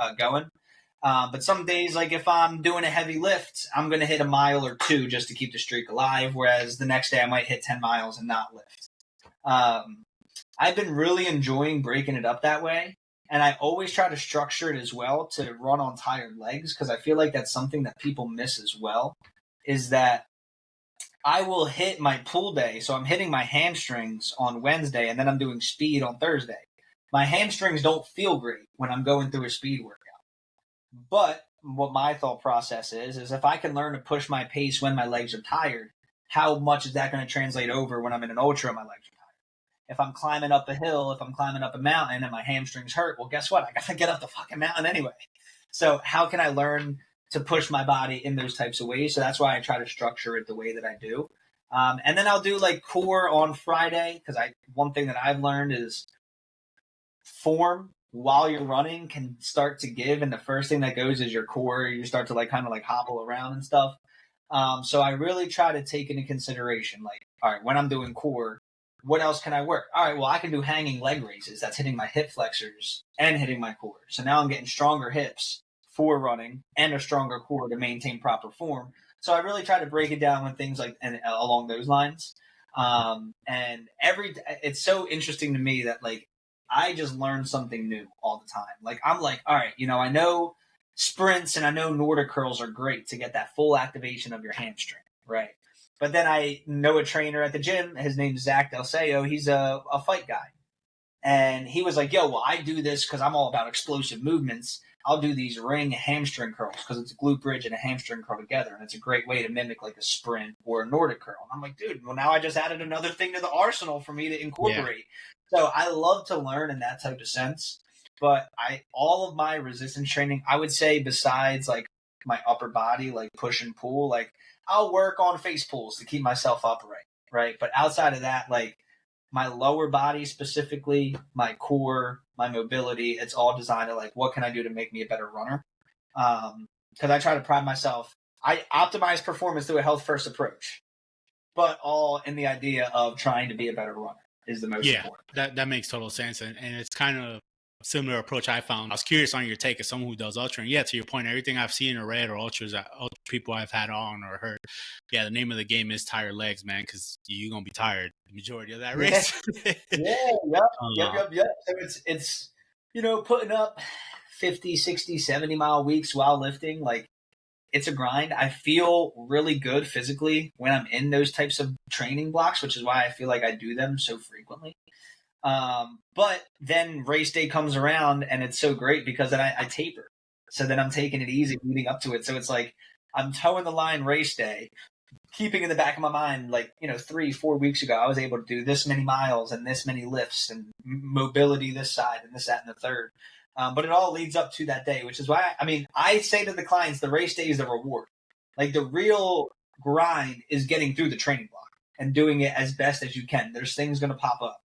But some days, like if I'm doing a heavy lift, I'm going to hit a mile or 2 just to keep the streak alive. Whereas the next day I might hit 10 miles and not lift. I've been really enjoying breaking it up that way. And I always try to structure it as well to run on tired legs, because I feel like that's something that people miss as well, is that I will hit my pull day. So I'm hitting my hamstrings on Wednesday, and then I'm doing speed on Thursday. My hamstrings don't feel great when I'm going through a speed workout. But what my thought process is if I can learn to push my pace when my legs are tired, how much is that going to translate over when I'm in an ultra and my legs are tired? If I'm climbing up a hill, if I'm climbing up a mountain and my hamstrings hurt, well, guess what? I got to get up the fucking mountain anyway. So how can I learn to push my body in those types of ways? So that's why I try to structure it the way that I do. And then I'll do like core on Friday, because one thing that I've learned is form while you're running can start to give, and the first thing that goes is your core. You start to like kind of like hobble around and stuff. So I really try to take into consideration, like, all right, when I'm doing core, what else can I work? All right, well, I can do hanging leg raises. That's hitting my hip flexors and hitting my core. So now I'm getting stronger hips for running and a stronger core to maintain proper form. So I really try to break it down with things like and along those lines. And it's so interesting to me that like I just learn something new all the time. Like I'm like, all right, I know sprints and I know Nordic curls are great to get that full activation of your hamstring, right? But then I know a trainer at the gym. His name's Zach Del Seo. He's a fight guy. And he was like, yo, well, I do this because I'm all about explosive movements. I'll do these ring hamstring curls because it's a glute bridge and a hamstring curl together. And it's a great way to mimic like a sprint or a Nordic curl. And I'm like, dude, well, now I just added another thing to the arsenal for me to incorporate. Yeah. So I love to learn in that type of sense. But all of my resistance training, I would say besides like my upper body, like push and pull, like I'll work on face pulls to keep myself upright, right? But outside of that, like my lower body specifically, my core, my mobility, it's all designed to like, what can I do to make me a better runner? Because I try to pride myself. I optimize performance through a health first approach, but all in the idea of trying to be a better runner is the most important. That makes total sense. And it's kind of a similar approach I found. I was curious on your take as someone who does ultra. And yeah, to your point, everything I've seen or read or ultras, people I've had on or heard, the name of the game is tired legs, man, because you're going to be tired the majority of that race. Yep. So it's putting up 50, 60, 70-mile weeks while lifting, like it's a grind. I feel really good physically when I'm in those types of training blocks, which is why I feel like I do them so frequently. But then race day comes around and it's so great because then I taper. So then I'm taking it easy leading up to it. So it's like I'm towing the line race day, keeping in the back of my mind, like, 3-4 weeks ago, I was able to do this many miles and this many lifts and mobility this side and this, that, and the third. But it all leads up to that day, which is why, I say to the clients, the race day is the reward. Like the real grind is getting through the training block and doing it as best as you can. There's things going to pop up,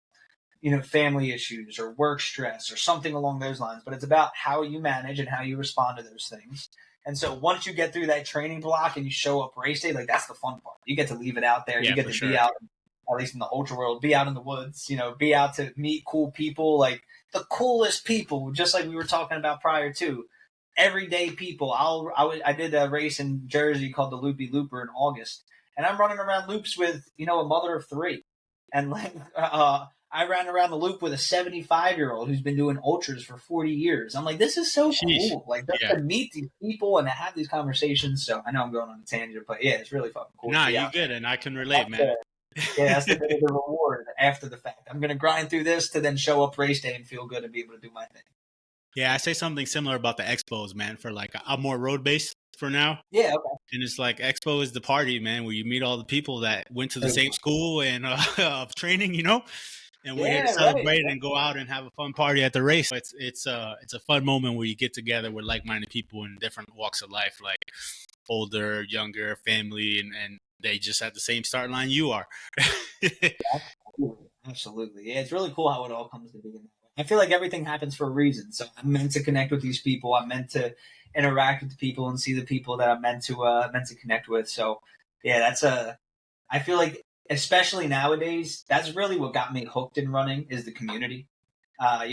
family issues or work stress or something along those lines. But it's about how you manage and how you respond to those things. And so once you get through that training block and you show up race day, like that's the fun part. You get to leave it out there. You get to be out, at least in the ultra world, be out in the woods, be out to meet cool people, like the coolest people, just like we were talking about prior to. Everyday people. I did a race in Jersey called the Loopy Looper in August, and I'm running around loops with, a mother of 3. And like, I ran around the loop with a 75-year-old who's been doing ultras for 40 years. I'm like, this is so cool. Like, to meet these people and to have these conversations. So I know I'm going on a tangent, but yeah, it's really fucking cool. Nah, you're good, and I can relate, man. That's the reward after the fact. I'm going to grind through this to then show up race day and feel good and be able to do my thing. Yeah, I say something similar about the expos, man, for like I'm more road-based for now. Yeah, okay. And it's like expo is the party, man, where you meet all the people that went to the same school and of training, and we're here to celebrate and go out and have a fun party at the race. It's a fun moment where you get together with like-minded people in different walks of life, like older, younger, family, and they just at the same start line you are. Absolutely. Yeah, it's really cool how it all comes together. I feel like everything happens for a reason. So I'm meant to connect with these people. I'm meant to interact with the people and see the people that I'm meant to connect with. So yeah, I feel like, especially nowadays, that's really what got me hooked in running is the community. I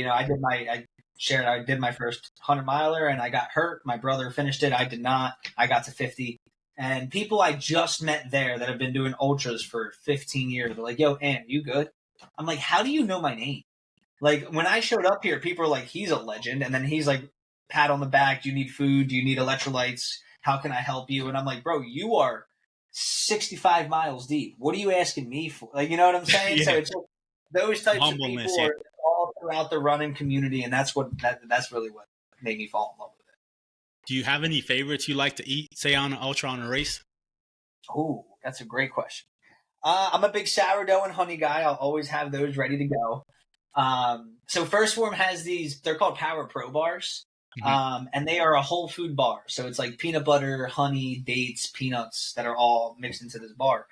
did my first 100-miler and I got hurt. My brother finished it. I did not. I got to 50. And people I just met there that have been doing ultras for 15 years were like, yo, Ant, you good? I'm like, how do you know my name? Like when I showed up here, people were like, he's a legend. And then he's like, pat on the back. Do you need food? Do you need electrolytes? How can I help you? And I'm like, bro, you are 65 miles deep. What are you asking me for? Like, you know what I'm saying? So Yeah. it's like, those types of Humbleness. people Yeah. are all throughout the running community. And that's that's really what made me fall in love with it. Do you have any favorites you like to eat, say on an ultra, on a race? Oh, that's a great question. I'm a big sourdough and honey guy. I'll always have those ready to go. So First Form has these, they're called Power Pro bars. And they are a whole food bar. So it's like peanut butter, honey, dates, peanuts that are all mixed into this bar.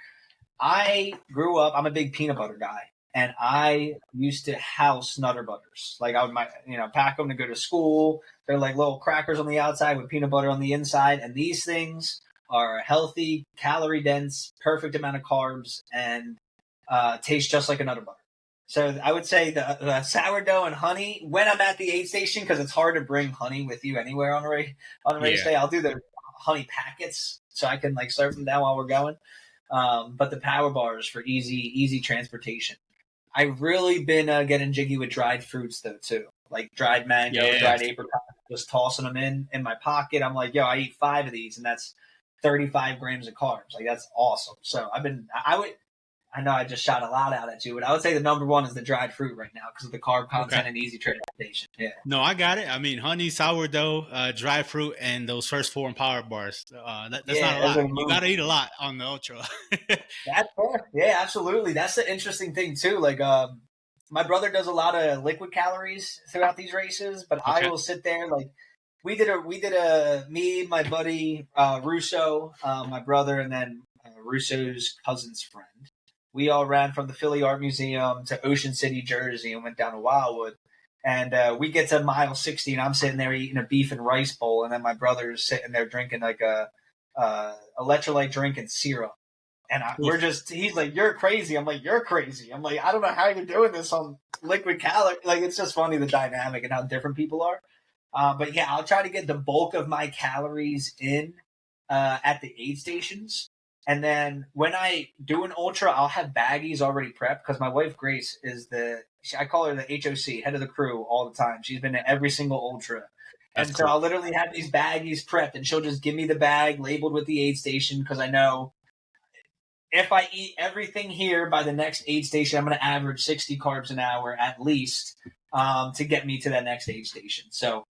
I grew up, I'm a big peanut butter guy. And I used to house Nutter Butters. Like I would, pack them to go to school. They're like little crackers on the outside with peanut butter on the inside. And these things are healthy, calorie dense, perfect amount of carbs, and taste just like a Nutter Butter. So I would say the sourdough and honey when I'm at the aid station, because it's hard to bring honey with you anywhere on a race day. I'll do the honey packets so I can like serve them down while we're going. But the power bars for easy transportation. I've really been getting jiggy with dried fruits though too, like dried mango, dried apricot. Just tossing them in my pocket. I'm like, yo, I eat 5 of these, and that's 35 grams of carbs. Like that's awesome. So I know I just shot a lot out at you, but I would say the number one is the dried fruit right now because of the carb content and easy transportation. Yeah. No, I got it. I mean, honey, sourdough, dry fruit, and those First Form power bars. That's not a lot. You got to eat a lot on the ultra. That's fair. Yeah, absolutely. That's the interesting thing too. Like, my brother does a lot of liquid calories throughout these races, but I will sit there like we did me, my buddy Russo, my brother, and then Russo's cousin's friend. We all ran from the Philly Art Museum to Ocean City, Jersey, and went down to Wildwood. And we get to mile 60, and I'm sitting there eating a beef and rice bowl, and then my brother's sitting there drinking like a electrolyte drink and syrup. And he's like, you're crazy. I'm like, you're crazy. I'm like, I don't know how you're doing this on liquid calorie. Like, it's just funny, the dynamic and how different people are. But yeah, I'll try to get the bulk of my calories in at the aid stations. And then when I do an ultra, I'll have baggies already prepped because my wife, Grace, is I call her the HOC, head of the crew all the time. She's been to every single ultra. And so I'll literally have these baggies prepped, and she'll just give me the bag labeled with the aid station because I know if I eat everything here by the next aid station, I'm going to average 60 carbs an hour at least to get me to that next aid station. So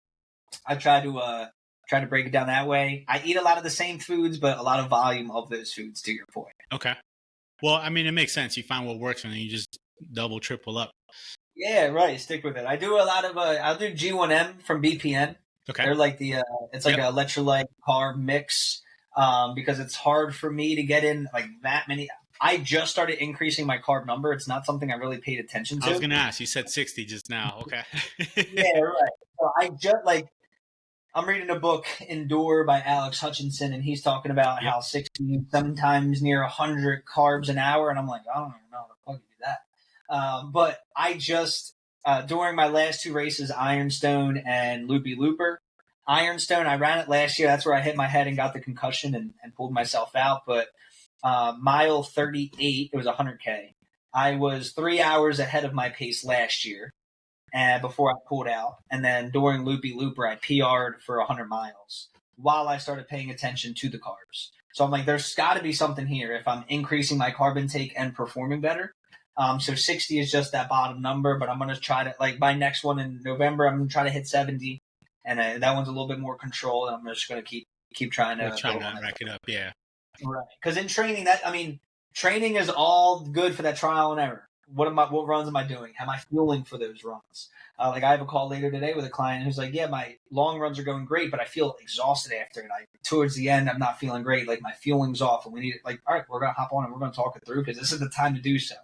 I try to break it down that way. I eat a lot of the same foods, but a lot of volume of those foods, to your point. Okay. Well, I mean, it makes sense. You find what works, and then you just double, triple up. Yeah, right. Stick with it. I do a lot of I'll do G1M from BPN. Okay. They're like it's like an electrolyte carb mix because it's hard for me to get in like that many. I just started increasing my carb number. It's not something I really paid attention to. I was going to ask. You said 60 just now. Okay. Yeah, right. So I just I'm reading a book, Endure by Alex Hutchinson, and he's talking about how 60, sometimes near 100 carbs an hour. And I'm like, I don't even know how the fuck you do that. But I just, during my last 2 races, Ironstone and Loopy Looper. Ironstone, I ran it last year. That's where I hit my head and got the concussion and pulled myself out. But mile 38, it was 100K. I was 3 hours ahead of my pace last year. And before I pulled out, and then during Loopy Looper, I PR'd for 100 miles while I started paying attention to the carbs. So I'm like, there's got to be something here if I'm increasing my carb intake and performing better. So 60 is just that bottom number, but I'm going to try to, like, my next one in November, I'm going to try to hit 70, and that one's a little bit more controlled, and I'm just going to keep trying to rack it up, yeah. Right, because in training, training is all good for that trial and error. What runs am I doing? Am I fueling for those runs? Like I have a call later today with a client who's like, yeah, my long runs are going great, but I feel exhausted after it. Towards the end, I'm not feeling great. Like my fueling's off, and we need all right, we're going to hop on and we're going to talk it through because this is the time to do so.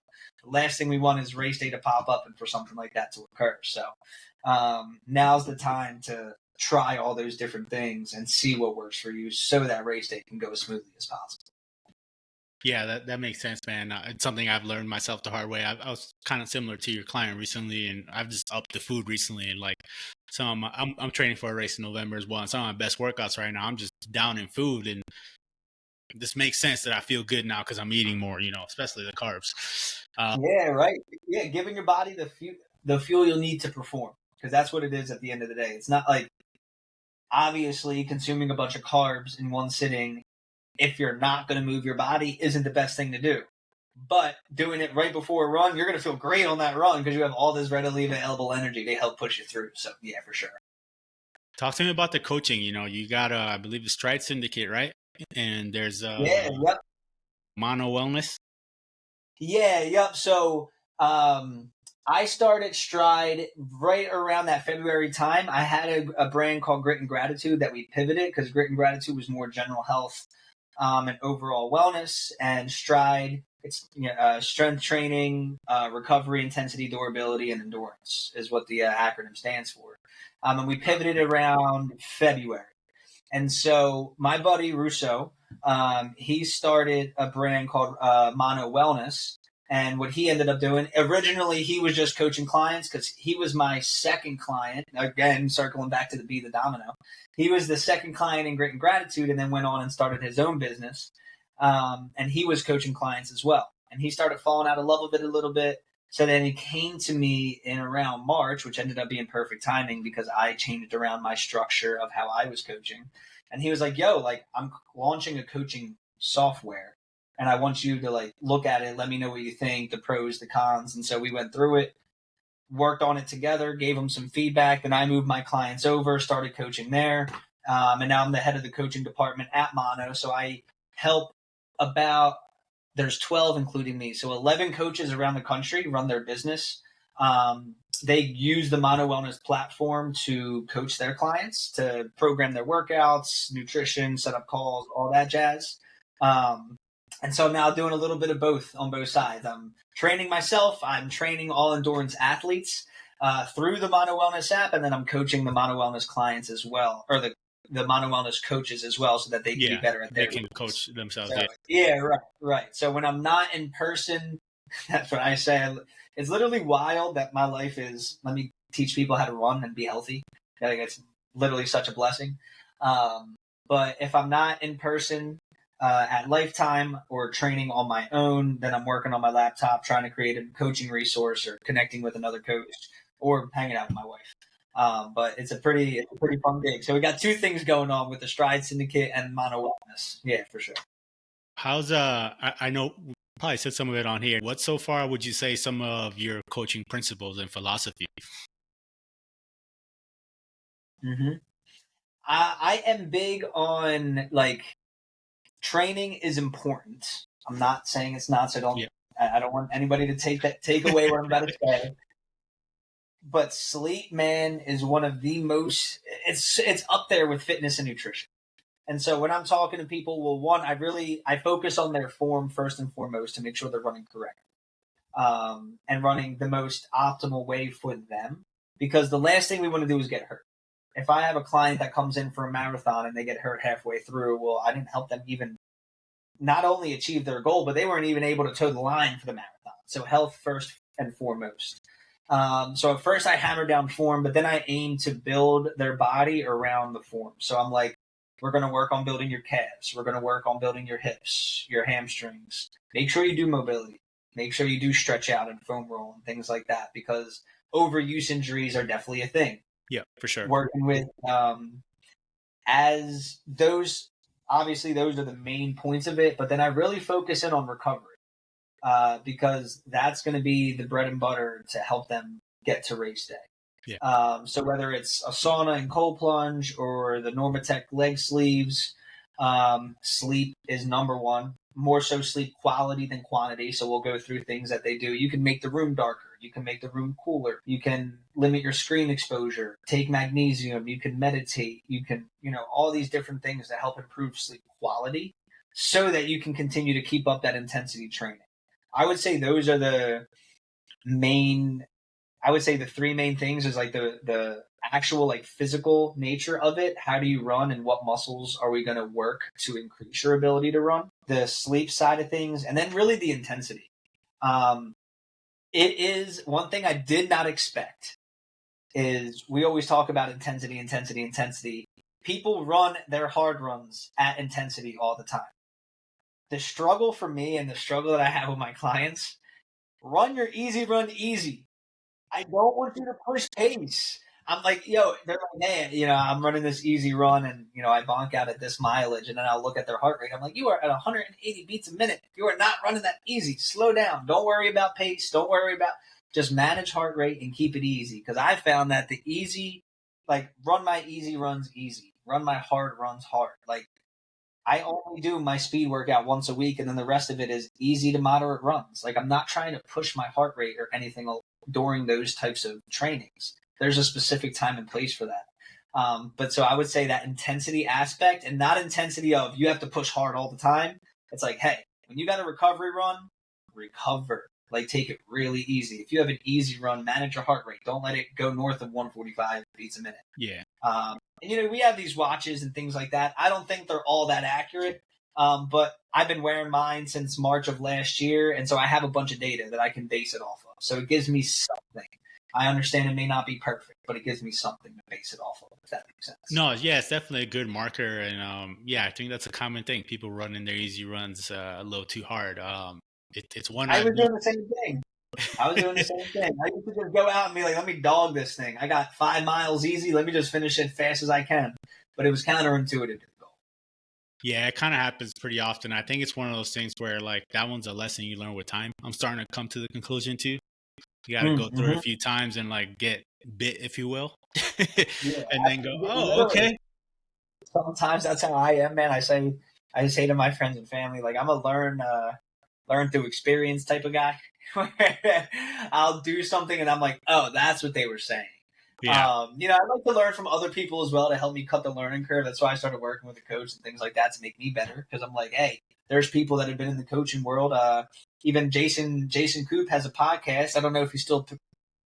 The last thing we want is race day to pop up and for something like that to occur. So now's the time to try all those different things and see what works for you so that race day can go as smoothly as possible. Yeah, that makes sense, man. It's something I've learned myself the hard way. I was kind of similar to your client recently, and I've just upped the food recently. And like, I'm training for a race in November as well. And some of my best workouts right now, I'm just down in food, and this makes sense that I feel good now because I'm eating more, especially the carbs. Yeah, right. Yeah, giving your body the fuel you'll need to perform, because that's what it is at the end of the day. It's not like, obviously, consuming a bunch of carbs in one sitting, if you're not going to move your body, isn't the best thing to do. But doing it right before a run, you're going to feel great on that run because you have all this readily available energy to help push you through. So, yeah, for sure. Talk to me about the coaching. You got, I believe, the Stride Syndicate, right? And there's Yep. Mono Wellness. Yeah, yep. So I started Stride right around that February time. I had a brand called Grit and Gratitude that we pivoted because Grit and Gratitude was more general health and overall wellness, and Stride, it's strength training, recovery, intensity, durability, and endurance is what the acronym stands for. And we pivoted around February. And so my buddy Russo, he started a brand called Mono Wellness. And what he ended up doing, originally he was just coaching clients because he was my second client. Again, circling back to the Be the Domino. He was the second client in Grit and Gratitude, and then went on and started his own business. And he was coaching clients as well. And he started falling out of love with it a little bit. So then he came to me in around March, which ended up being perfect timing because I changed around my structure of how I was coaching. And he was like, yo, like, I'm launching a coaching software and I want you to like look at it. Let me know what you think, the pros, the cons. And so we went through it, worked on it together, gave him some feedback. Then I moved my clients over, started coaching there. And now I'm the head of the coaching department at Mono. So I help there's 12 including me. So 11 coaches around the country run their business. They use the Mono Wellness platform to coach their clients, to program their workouts, nutrition, set up calls, all that jazz. And so I'm now doing a little bit of both on both sides. I'm training myself. I'm training all endurance athletes through the Mono Wellness app, and then I'm coaching the Mono Wellness clients as well, or the Mono Wellness coaches as well, so that they can be better at their they can coach themselves. So, yeah, right. So when I'm not in person, that's what I say. It's literally wild that my life is, let me teach people how to run and be healthy. I think it's literally such a blessing. But if I'm not in person at Lifetime or training on my own, then I'm working on my laptop trying to create a coaching resource or connecting with another coach or hanging out with my wife. But it's a pretty fun gig. So we got two things going on with the Stride Syndicate and Mono Wellness. Yeah, for sure. How's I know we probably said some of it on here. What so far would you say some of your coaching principles and philosophy? Mm-hmm. I am big on like training is important. I'm not saying it's not, so I don't want anybody to take away what I'm about to say. But sleep, man, is one of the most. It's up there with fitness and nutrition. And so when I'm talking to people, well, one, I focus on their form first and foremost to make sure they're running correct, and running the most optimal way for them. Because the last thing we want to do is get hurt. If I have a client that comes in for a marathon and they get hurt halfway through, well, I didn't help them even not only achieve their goal, but they weren't even able to toe the line for the marathon. So health first and foremost. So at first I hammer down form, but then I aim to build their body around the form. So I'm like, we're going to work on building your calves. We're going to work on building your hips, your hamstrings. Make sure you do mobility. Make sure you do stretch out and foam roll and things like that, because overuse injuries are definitely a thing. Yeah, for sure. Working with, as those, obviously those are the main points of it, but then I really focus in on recovery, because that's going to be the bread and butter to help them get to race day. Yeah. So whether it's a sauna and cold plunge or the Normatec leg sleeves, sleep is number one. More so sleep quality than quantity. So we'll go through things that they do. You can make the room darker. You can make the room cooler. You can limit your screen exposure. Take magnesium. You can meditate. You can, all these different things that help improve sleep quality so that you can continue to keep up that intensity training. I would say those are the three main things is like the actual like physical nature of it. How do you run and what muscles are we going to work to increase your ability to run? The sleep side of things, and then really the intensity. It is one thing I did not expect is we always talk about intensity. People run their hard runs at intensity all the time. The struggle for me and the struggle that I have with my clients, run your easy run easy. I don't want you to push pace. I'm like, yo, they're like, hey, I'm running this easy run and, I bonk out at this mileage. And then I'll look at their heart rate. I'm like, you are at 180 beats a minute. You are not running that easy. Slow down. Don't worry about pace. Don't worry about, just manage heart rate and keep it easy. Because I found that the easy, like, run my easy runs easy. Run my hard runs hard. Like, I only do my speed workout once a week, and then the rest of it is easy to moderate runs. Like, I'm not trying to push my heart rate or anything during those types of trainings. There's a specific time and place for that. But so I would say that intensity aspect, and not intensity of you have to push hard all the time. It's like, hey, when you got a recovery run, recover. Like, take it really easy. If you have an easy run, manage your heart rate. Don't let it go north of 145 beats a minute. Yeah. And, we have these watches and things like that. I don't think they're all that accurate, but I've been wearing mine since March of last year, and so I have a bunch of data that I can base it off of. So it gives me something. I understand it may not be perfect, but it gives me something to base it off of, if that makes sense. No, yeah, it's definitely a good marker. And I think that's a common thing. People running their easy runs a little too hard. It's one. I was doing the same thing. I used to just go out and be like, let me dog this thing. I got 5 miles easy. Let me just finish it fast as I can. But it was counterintuitive to the goal. Yeah, it kind of happens pretty often. I think it's one of those things where, like, that one's a lesson you learn with time. I'm starting to come to the conclusion too. You got to go through it a few times and, like, get bit, if you will, and then go, oh, okay. Sometimes that's how I am, man. I say to my friends and family, like, I'm a learn through experience type of guy. I'll do something and I'm like, oh, that's what they were saying. Yeah. I like to learn from other people as well to help me cut the learning curve. That's why I started working with a coach and things like that to make me better. Because I'm like, hey, there's people that have been in the coaching world. Even Jason Coop has a podcast. I don't know if he's still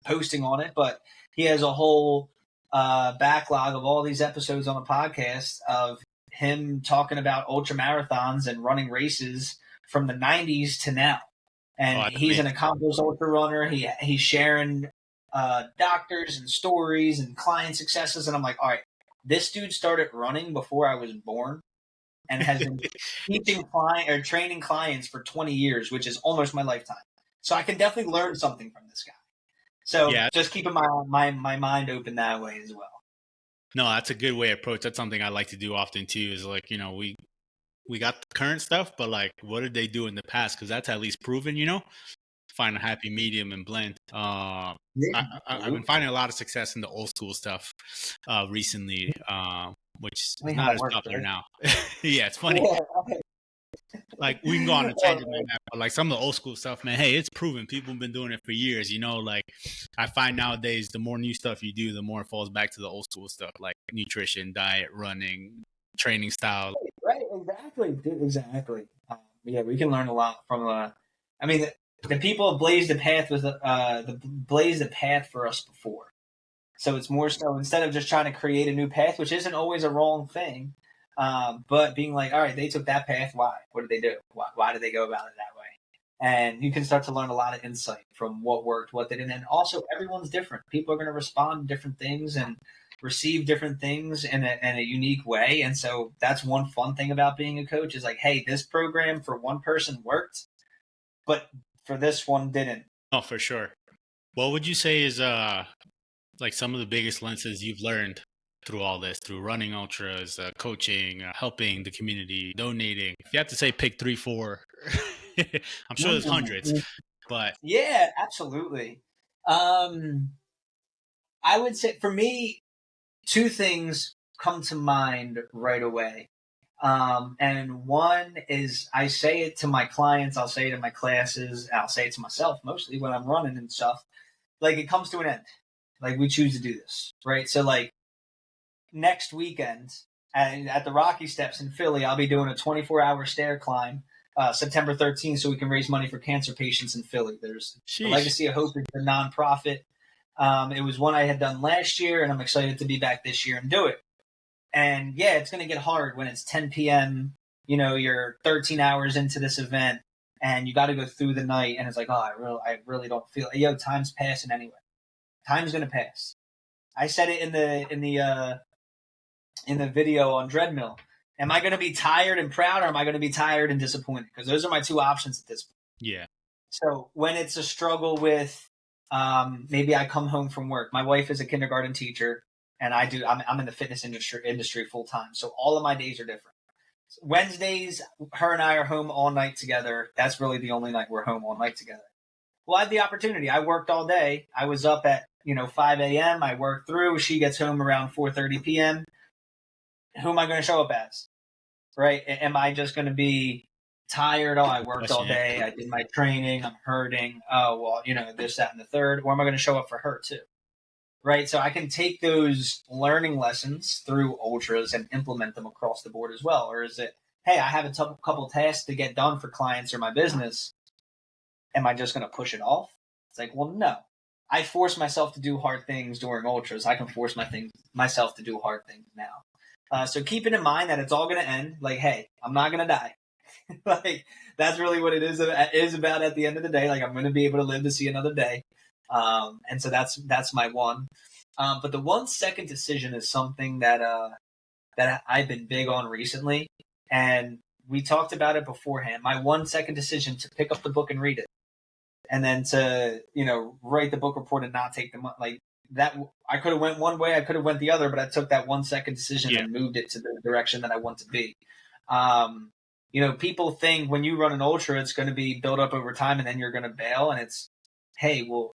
posting on it, but he has a whole backlog of all these episodes on a podcast of him talking about ultra marathons and running races from the 90s to now. And he's an accomplished ultra runner. He's sharing doctors and stories and client successes. And I'm like, all right, this dude started running before I was born and has been training clients for 20 years, which is almost my lifetime. So I can definitely learn something from this guy. So just keeping my mind open that way as well. No, that's a good way to approach. That's something I like to do often too, is like, we got the current stuff, but, like, what did they do in the past? Because that's at least proven, find a happy medium and blend. I've been finding a lot of success in the old school stuff recently, which is not as popular now. Yeah, it's funny. Yeah. Like, we can go on a tangent on that, but, like, some of the old school stuff, man, hey, it's proven. People have been doing it for years, like, I find nowadays the more new stuff you do, the more it falls back to the old school stuff, like nutrition, diet, running, training style. Right, exactly. Yeah, we can learn a lot from. The people blazed the path blazed the path for us before. So it's more so, instead of just trying to create a new path, which isn't always a wrong thing, but being like, all right, they took that path. Why? What did they do? Why did they go about it that way? And you can start to learn a lot of insight from what worked, what didn't. And also, everyone's different. People are going to respond to different things and receive different things in a unique way. And so that's one fun thing about being a coach is like, hey, this program for one person worked, but for this one didn't. Oh, for sure. What would you say is like some of the biggest lessons you've learned through all this, through running ultras, coaching, helping the community, donating? If you have to say pick 3, 4, I'm sure there's hundreds, but yeah, absolutely. I would say for me, 2 things come to mind right away. And one is, I say it to my clients, I'll say it in my classes, I'll say it to myself mostly when I'm running and stuff. Like, it comes to an end. Like, we choose to do this, right? So, like, next weekend at the Rocky Steps in Philly, I'll be doing a 24-hour stair climb, September 13th, so we can raise money for cancer patients in Philly. There's the Legacy of Hope, is a nonprofit. It was one I had done last year, and I'm excited to be back this year and do it. And yeah, it's going to get hard when it's 10 p.m. You're 13 hours into this event, and you got to go through the night, and it's like, oh, I really don't feel. Yo, time's passing anyway. Time's going to pass. I said it in the video on Dreadmill. Am I going to be tired and proud, or am I going to be tired and disappointed? Because those are my 2 options at this point. Yeah. So when it's a struggle with Maybe I come home from work. My wife is a kindergarten teacher, and I'm in the fitness industry full time. So all of my days are different. Wednesdays, her and I are home all night together. That's really the only night we're home all night together. Well, I had the opportunity. I worked all day. I was up at 5 a.m. I worked through. She gets home around 4:30 p.m. Who am I going to show up as? Right? Am I just going to be tired? Oh, I worked all day. I did my training. I'm hurting. Oh, well, this, that, and the third. Or am I going to show up for her too? Right? So I can take those learning lessons through ultras and implement them across the board as well. Or is it, hey, I have a couple tasks to get done for clients or my business. Am I just going to push it off? It's like, well, no. I force myself to do hard things during ultras. I can force myself to do hard things now. So keeping in mind that it's all going to end. Like, hey, I'm not going to die. Like, that's really what it is about at the end of the day. Like, I'm going to be able to live to see another day. And so that's my one. But the 1 second decision is something that I've been big on recently. And we talked about it beforehand. My 1 second decision to pick up the book and read it. And then to, write the book report and not take the money. Like that, I could have went one way, I could have went the other, but I took that 1 second decision and moved it to the direction that I want to be. People think when you run an ultra, it's going to be built up over time and then you're going to bail. And it's, hey, well,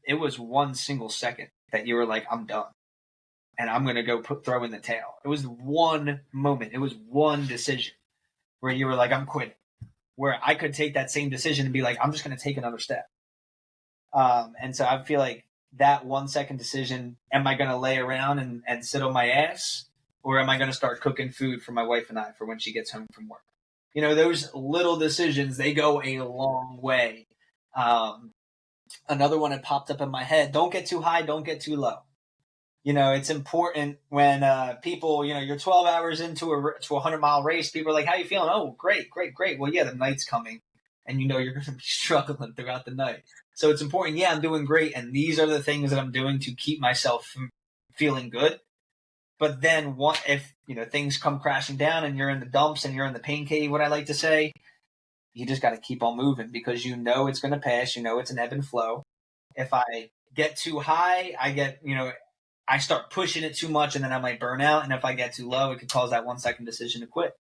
it was 1 single second that you were like, I'm done. And I'm going to go throw in the towel. It was one moment. It was one decision where you were like, I'm quitting. Where I could take that same decision and be like, I'm just going to take another step. And so I feel like that 1 second decision, am I going to lay around and sit on my ass? Or am I going to start cooking food for my wife and I for when she gets home from work? Those little decisions, they go a long way. Another one that popped up in my head, don't get too high, don't get too low. It's important when people, you're 12 hours into a 100-mile race. People are like, how you feeling? Oh, great. Well, yeah, the night's coming and you're going to be struggling throughout the night. So it's important. Yeah, I'm doing great. And these are the things that I'm doing to keep myself from feeling good. But then what if, things come crashing down and you're in the dumps and you're in the pain cave, what I like to say, you just got to keep on moving because it's going to pass. It's an ebb and flow. If I get too high, I start pushing it too much and then I might burn out. And if I get too low, it could cause that 1 second decision to quit.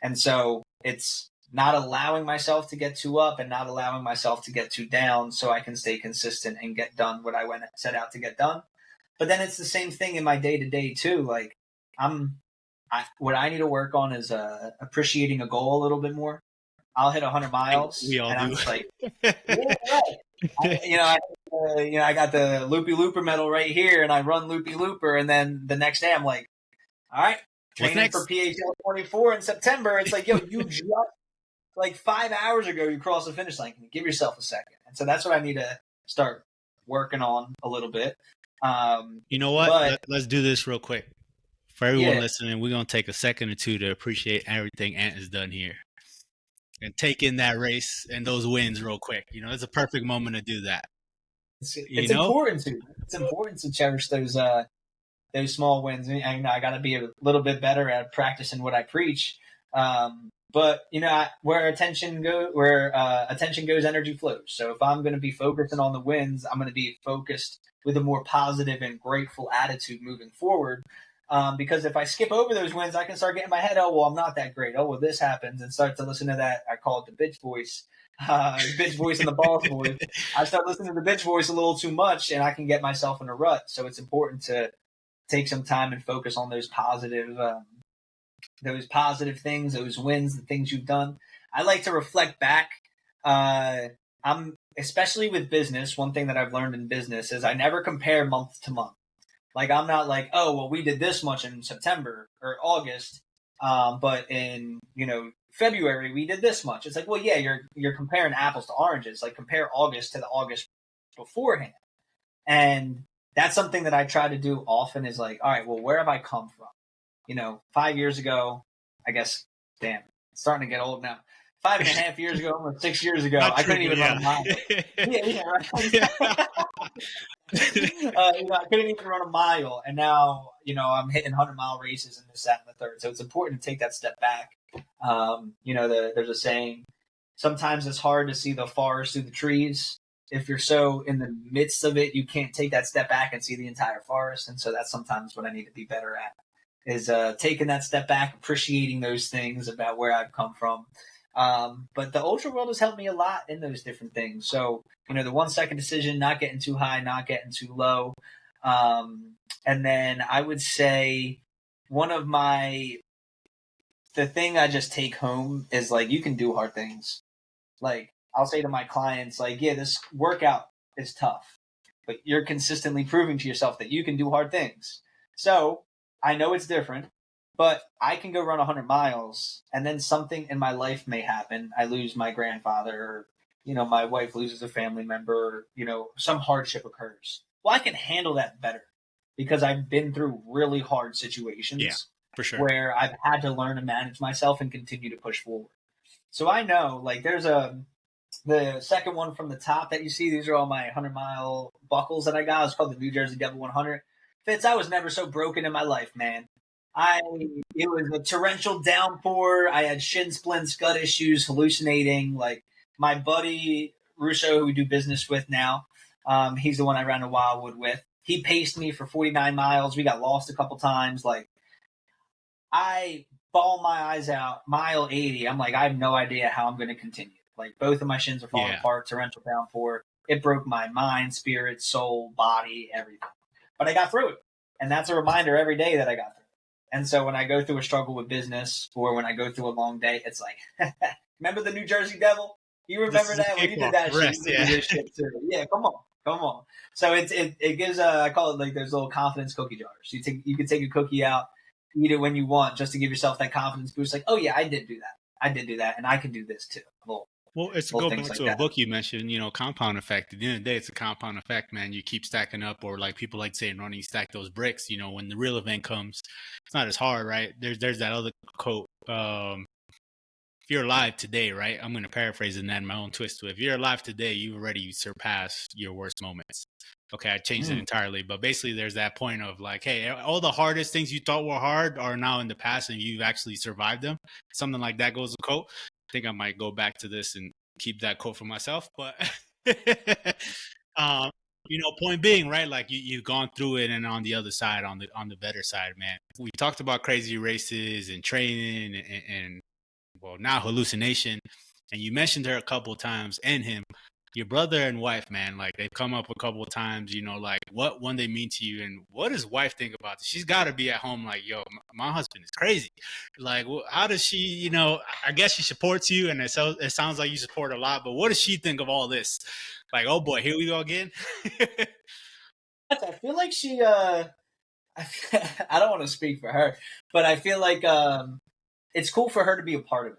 And so it's not allowing myself to get too up and not allowing myself to get too down so I can stay consistent and get done what I set out to get done. But then it's the same thing in my day-to-day too. Like what I need to work on is appreciating a goal a little bit more. I'll hit 100 miles. We all and do. I'm just like, yeah, right. I got the loopy looper medal right here and I run loopy looper. And then the next day I'm like, all right, training for PHL 24 in September. It's like, yo, you just like 5 hours ago, you crossed the finish line. Give yourself a second. And so that's what I need to start working on a little bit. You know what? Let's do this real quick. For everyone listening, we're going to take a second or two to appreciate everything Ant has done here. And take in that race and those wins real quick. It's a perfect moment to do that. It's important to. It's important to cherish those small wins. I got to be a little bit better at practicing what I preach. But where attention goes, energy flows. So if I'm going to be focusing on the wins, I'm going to be focused with a more positive and grateful attitude moving forward. Because if I skip over those wins, I can start getting in my head, oh, well, I'm not that great. Oh, well, this happens, and start to listen to that. I call it the bitch voice, and the boss voice. I start listening to the bitch voice a little too much, and I can get myself in a rut. So it's important to take some time and focus on those positive things, those wins, the things you've done. I like to reflect back. I'm especially with business. One thing that I've learned in business is I never compare month to month. Like, I'm not like, oh, well, we did this much in September or August, but in, February, we did this much. It's like, well, yeah, you're comparing apples to oranges. Like, compare August to the August beforehand. And that's something that I try to do often is like, all right, well, where have I come from? 5 years ago, I guess, damn, it's starting to get old now. 5.5 years ago, almost 6 years ago, I couldn't even run a mile. Right. I couldn't even run a mile, and now I'm hitting 100-mile races and this, that, and the third. So it's important to take that step back. There's a saying: sometimes it's hard to see the forest through the trees. if you're so in the midst of it, you can't take that step back and see the entire forest. And so that's sometimes what I need to be better at, is taking that step back, appreciating those things about where I've come from. But the ultra world has helped me a lot in those different things. So, the 1 second decision, not getting too high, not getting too low. And then I would say the thing I just take home is like, you can do hard things. Like, I'll say to my clients, like, yeah, this workout is tough, but you're consistently proving to yourself that you can do hard things. So I know it's different, but I can go run 100 miles and then something in my life may happen. I lose my grandfather, or, my wife loses a family member, some hardship occurs. Well, I can handle that better because I've been through really hard situations. Yeah, for sure. Where I've had to learn to manage myself and continue to push forward. So I know, like, there's the second one from the top that you see. These are all my 100-mile buckles that I got. It's called the New Jersey Devil 100. Fitz, I was never so broken in my life, man. It was a torrential downpour. I had shin splints, gut issues, hallucinating. Like, my buddy Russo, who we do business with now, he's the one I ran to Wildwood with. He paced me for 49 miles. We got lost a couple times. Like, I bawled my eyes out. Mile 80, I'm like, I have no idea how I'm going to continue. Like, both of my shins are falling apart, torrential downpour. It broke my mind, spirit, soul, body, everything. But I got through it. And that's a reminder every day that I got through it. And so when I go through a struggle with business, or when I go through a long day, it's like, remember the New Jersey Devil? You remember that when you did that shit? You did this shit too. Yeah, come on. So it gives I call it like those little confidence cookie jars. You can take a cookie out, eat it when you want, just to give yourself that confidence boost. Like, oh yeah, I did do that, and I can do this too. Well, it's to go back to a book you mentioned, compound effect. At the end of the day, it's a compound effect, man. You keep stacking up, or like people like to say in running, stack those bricks. When the real event comes, it's not as hard, right? There's that other quote. If you're alive today, right? I'm going to paraphrase it and add my own twist to it. If you're alive today, you've already surpassed your worst moments. Okay, I changed it entirely. But basically, there's that point of like, hey, all the hardest things you thought were hard are now in the past and you've actually survived them. Something like that goes to quote. I think I might go back to this and keep that quote for myself. But, point being, right, like you've gone through it, and on the other side, on the better side, man. We talked about crazy races and training and well, now hallucination. And you mentioned her a couple of times, and him. Your brother and wife, man, like they've come up a couple of times, like what one they mean to you, and what does wife think about this? She's got to be at home like, yo, my husband is crazy. Like, well, how does she, I guess she supports you, and it sounds like you support a lot, but what does she think of all this? Like, oh boy, here we go again. I feel like she, I don't want to speak for her, but I feel like it's cool for her to be a part of it.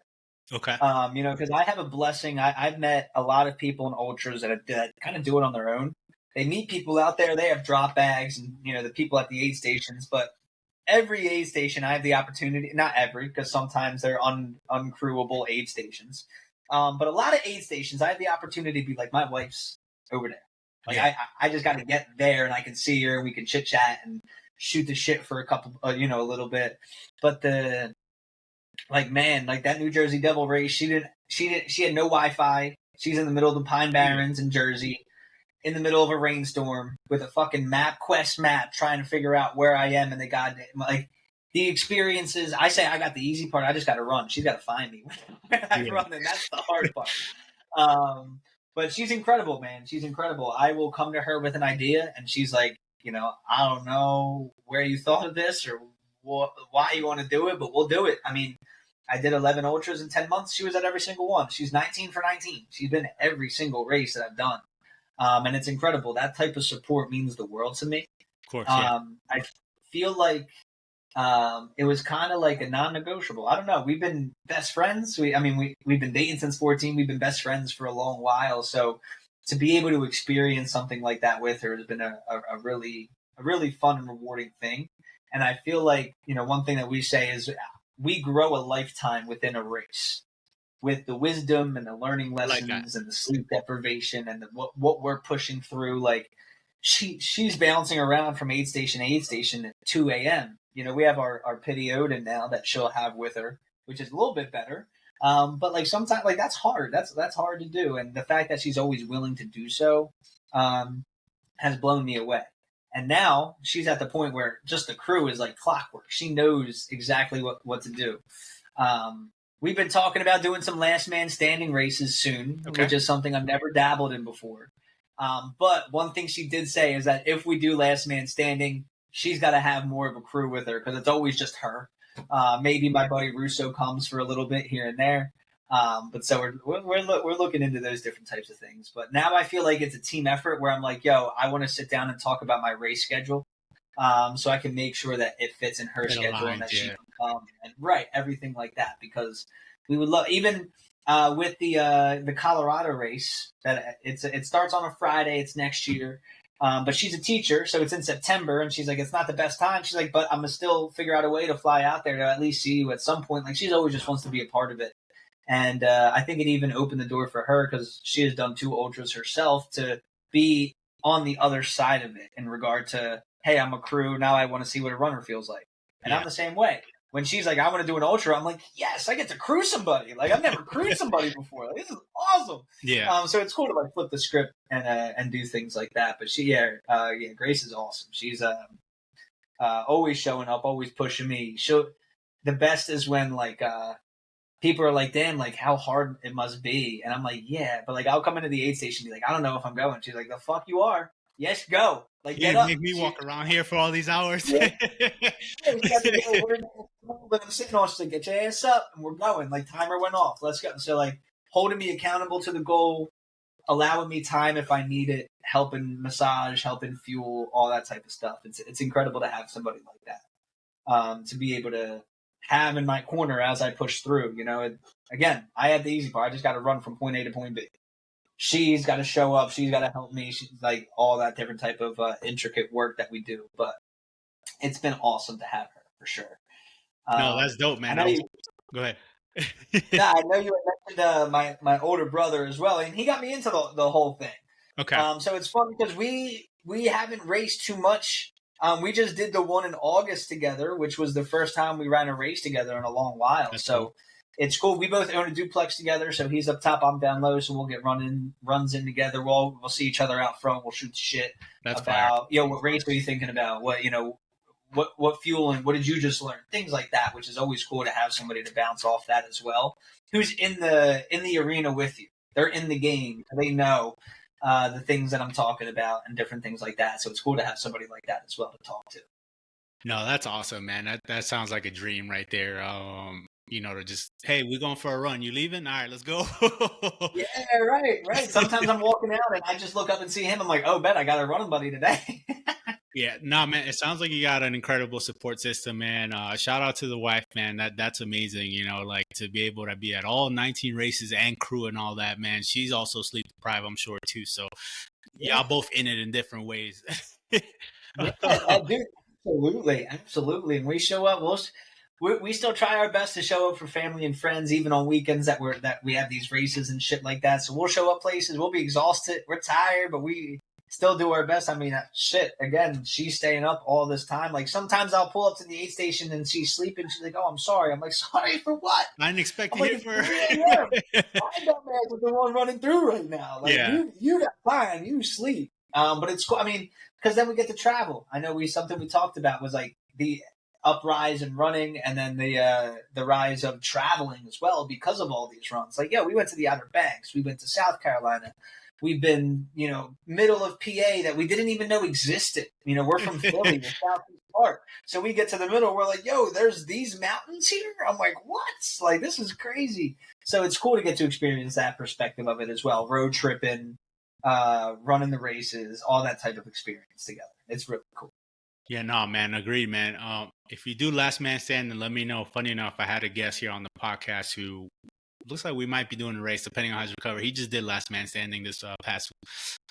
Okay. Because I have a blessing. I've met a lot of people in ultras that kind of do it on their own. They meet people out there. They have drop bags, and the people at the aid stations. But every aid station, I have the opportunity. Not every, because sometimes they're uncrewable aid stations. But a lot of aid stations, I have the opportunity to be like, my wife's over there. Like I just got to get there, and I can see her, and we can chit chat and shoot the shit for a couple, a little bit. But that New Jersey Devil race, she had no Wi-Fi. She's in the middle of the Pine Barrens in Jersey, in the middle of a rainstorm with a fucking Quest map, trying to figure out where I am in the goddamn, like, the experiences. I say I got the easy part. I just got to run. She's got to find me when I run, and that's the hard part. But she's incredible, man. She's incredible. I will come to her with an idea, and she's like, I don't know where you thought of this or why you want to do it, but we'll do it. I mean, I did 11 ultras in 10 months. She was at every single one. She's 19 for 19. She's been at every single race that I've done. And it's incredible. That type of support means the world to me. Of course, yeah. I feel like it was kind of like a non-negotiable. I don't know. We've been best friends. We've been dating since 14. We've been best friends for a long while. So to be able to experience something like that with her has been a really fun and rewarding thing. And I feel like, one thing that we say is we grow a lifetime within a race with the wisdom and the learning lessons and the sleep deprivation and what we're pushing through. Like, she's bouncing around from aid station to aid station at 2 a.m. We have our pity Odin now that she'll have with her, which is a little bit better. But like sometimes like that's hard. That's hard to do. And the fact that she's always willing to do so has blown me away. And now she's at the point where just the crew is like clockwork. She knows exactly what to do. We've been talking about doing some last man standing races soon, which is something I've never dabbled in before. But one thing she did say is that if we do last man standing, she's got to have more of a crew with her because it's always just her. Maybe my buddy Russo comes for a little bit here and there. But so we're looking into those different types of things. But now I feel like it's a team effort where I'm like, yo, I want to sit down and talk about my race schedule, so I can make sure that it fits in her schedule and that she can come and everything like that. Because we would love even with the Colorado race that it starts on a Friday. It's next year. But she's a teacher, so it's in September, and she's like, it's not the best time. She's like, but I'm going to still figure out a way to fly out there to at least see you at some point. Like, she's always just wants to be a part of it. And I think it even opened the door for her because she has done 2 ultras herself to be on the other side of it in regard to, hey, I'm a crew. Now I want to see what a runner feels like. And I'm the same way. When she's like, I want to do an ultra, I'm like, yes, I get to crew somebody. Like, I've never crewed somebody before. Like, this is awesome. Yeah. So it's cool to like flip the script and do things like that. But Grace is awesome. She's always showing up, always pushing me. The best is when like people are like, damn, like how hard it must be. And I'm like, yeah, but like I'll come into the aid station and be like, I don't know if I'm going. She's like, the fuck you are. Yes, go. Like, you make me walk around here for all these hours. Yeah. But I'm sitting on, she's like, get your ass up, and we're going. Like, timer went off. Let's go. So like holding me accountable to the goal, allowing me time if I need it, helping massage, helping fuel, all that type of stuff. It's incredible to have somebody like that, to be able to have in my corner as I push through. You know, again, I had the easy part. I just got to run from point A to point B. She's got to show up. She's got to help me. She's like all that different type of intricate work that we do. But it's been awesome to have her for sure. No, that's dope, man. Go ahead. I know you had mentioned my older brother as well, and he got me into the whole thing. Okay. So it's fun because we haven't raced too much. We just did the one in August together, which was the first time we ran a race together in a long while. That's so cool. It's cool. We both own a duplex together, so he's up top, I'm down low, so we'll get runs in together. We'll see each other out front. We'll shoot the shit about, what race are you thinking about? What fuel and what did you just learn? Things like that, which is always cool to have somebody to bounce off that as well. Who's in the arena with you? They're in the game. They know the things that I'm talking about and different things like that. So it's cool to have somebody like that as well to talk to. No, that's awesome, man. That sounds like a dream right there. To just, hey, we're going for a run. You leaving? All right, let's go. Yeah, right. Sometimes I'm walking out and I just look up and see him. I'm like, oh, bet I got a running buddy today. Yeah, no, man. It sounds like you got an incredible support system, man. Shout out to the wife, man. That's amazing. Like to be able to be at all 19 races and crew and all that, man. She's also sleep deprived, I'm sure too. So y'all both in it in different ways. Yeah, dude, absolutely. And we show up. We still try our best to show up for family and friends, even on weekends that we have these races and shit like that. So we'll show up places. We'll be exhausted. We're tired, but we still do our best. I mean, again, she's staying up all this time. Like sometimes I'll pull up to the aid station and she's sleeping. She's like, "Oh, I'm sorry." I'm like, "Sorry for what?" I didn't expect to hear for her. I don't know with the one running through right now. Like you got fine. You sleep. But it's cool. I mean, because then we get to travel. I know something we talked about was like the uprise and running, and then the rise of traveling as well because of all these runs. Like, we went to the Outer Banks. We went to South Carolina. We've been, middle of PA that we didn't even know existed. We're from Philly, the Southeast part. So we get to the middle. We're like, there's these mountains here? I'm like, what? Like, this is crazy. So it's cool to get to experience that perspective of it as well. Road tripping, running the races, all that type of experience together. It's really cool. Yeah, no, man. Agreed, man. If you do last man standing, let me know. Funny enough, I had a guest here on the podcast who looks like we might be doing a race depending on how he's recovered. He just did last man standing this past,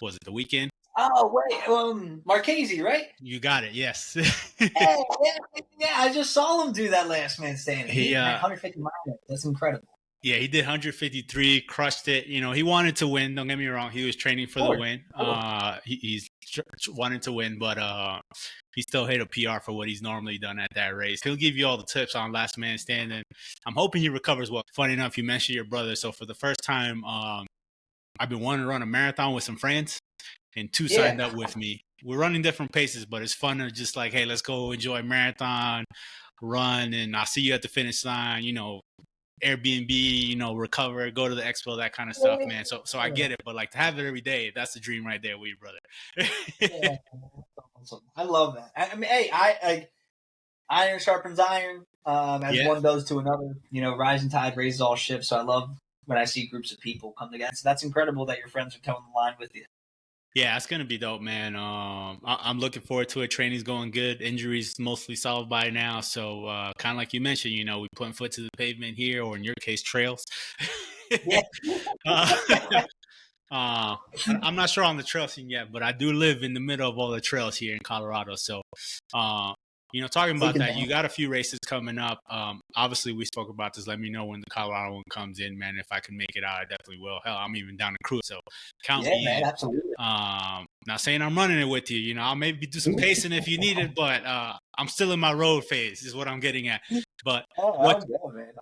was it the weekend? Oh, wait. Marchese, right? You got it. Yes. Yeah, I just saw him do that last man standing. 150 miles. That's incredible. Yeah, he did 153, crushed it. You know, he wanted to win. Don't get me wrong. He was training for the win. He's wanted to win, but he still hit a PR for what he's normally done at that race. He'll give you all the tips on last man standing. I'm hoping he recovers well. Funny enough, you mentioned your brother. So for the first time, I've been wanting to run a marathon with some friends, and two signed up with me. We're running different paces, but it's fun to just like, hey, let's go enjoy marathon, run, and I'll see you at the finish line, you know, Airbnb, you know, recover, go to the expo, that kind of stuff, man. So I get it, but like to have it every day, that's the dream right there with you, brother. Yeah, awesome. I love that. I mean, hey, I iron sharpens iron, as one does to another. You know, rising tide raises all ships. So I love when I see groups of people come together. So that's incredible that your friends are towing the line with you. Yeah, it's gonna be dope, man. I'm looking forward to it. Training's going good. Injuries mostly solved by now, so kind of like you mentioned, you know, we putting foot to the pavement here, or in your case, trails. Yeah. I'm not sure on the trail scene yet, but I do live in the middle of all the trails here in Colorado. So, you know, talking about that, you got a few races coming up. Obviously, we spoke about this. Let me know when the Colorado one comes in, man. If I can make it out, I definitely will. Hell, I'm even down to cruise, so count me man, in. Absolutely. Not saying I'm running it with you. You know, I'll maybe do some pacing if you need it, but I'm still in my road phase, is what I'm getting at. But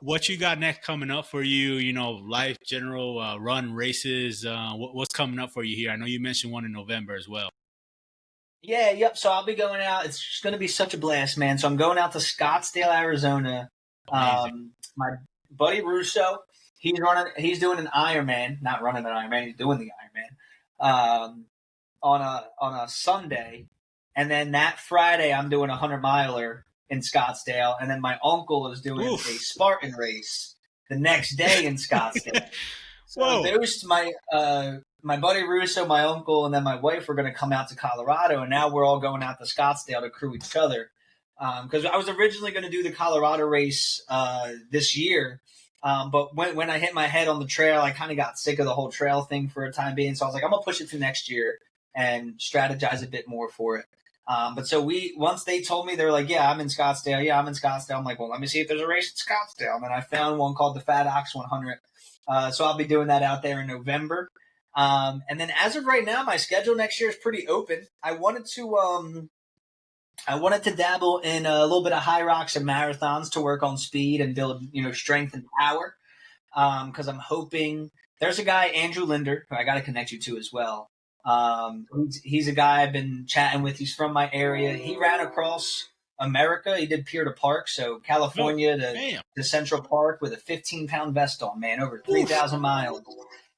what you got next coming up for you? You know, life, general, run, races. What's coming up for you here? I know you mentioned one in November as well. Yeah, yep. So I'll be going out. It's just going to be such a blast, man. So I'm going out to Scottsdale, Arizona. My buddy Russo, he's doing an Ironman, not running an Ironman. He's doing the Ironman on a Sunday, and then that Friday I'm doing a 100-miler in Scottsdale, and then my uncle is doing a Spartan race the next day in Scottsdale. So those my buddy Russo, my uncle, and then my wife were going to come out to Colorado, and now we're all going out to Scottsdale to crew each other. Because I was originally going to do the Colorado race this year, but when I hit my head on the trail, I kind of got sick of the whole trail thing for a time being. So I was like, I'm going to push it to next year and strategize a bit more for it. But so once they told me, they were like, yeah, I'm in Scottsdale. Yeah, I'm in Scottsdale. I'm like, well, let me see if there's a race in Scottsdale. And then I found one called the Fat Ox 100. So I'll be doing that out there in November. And then as of right now, my schedule next year is pretty open. I wanted to dabble in a little bit of high rocks and marathons to work on speed and build, you know, strength and power. Because I'm hoping there's a guy, Andrew Linder, who I got to connect you to as well. He's a guy I've been chatting with. He's from my area. He ran across America. He did pier to park, so California to Central Park with a 15-pound vest on, man, over 3,000 miles.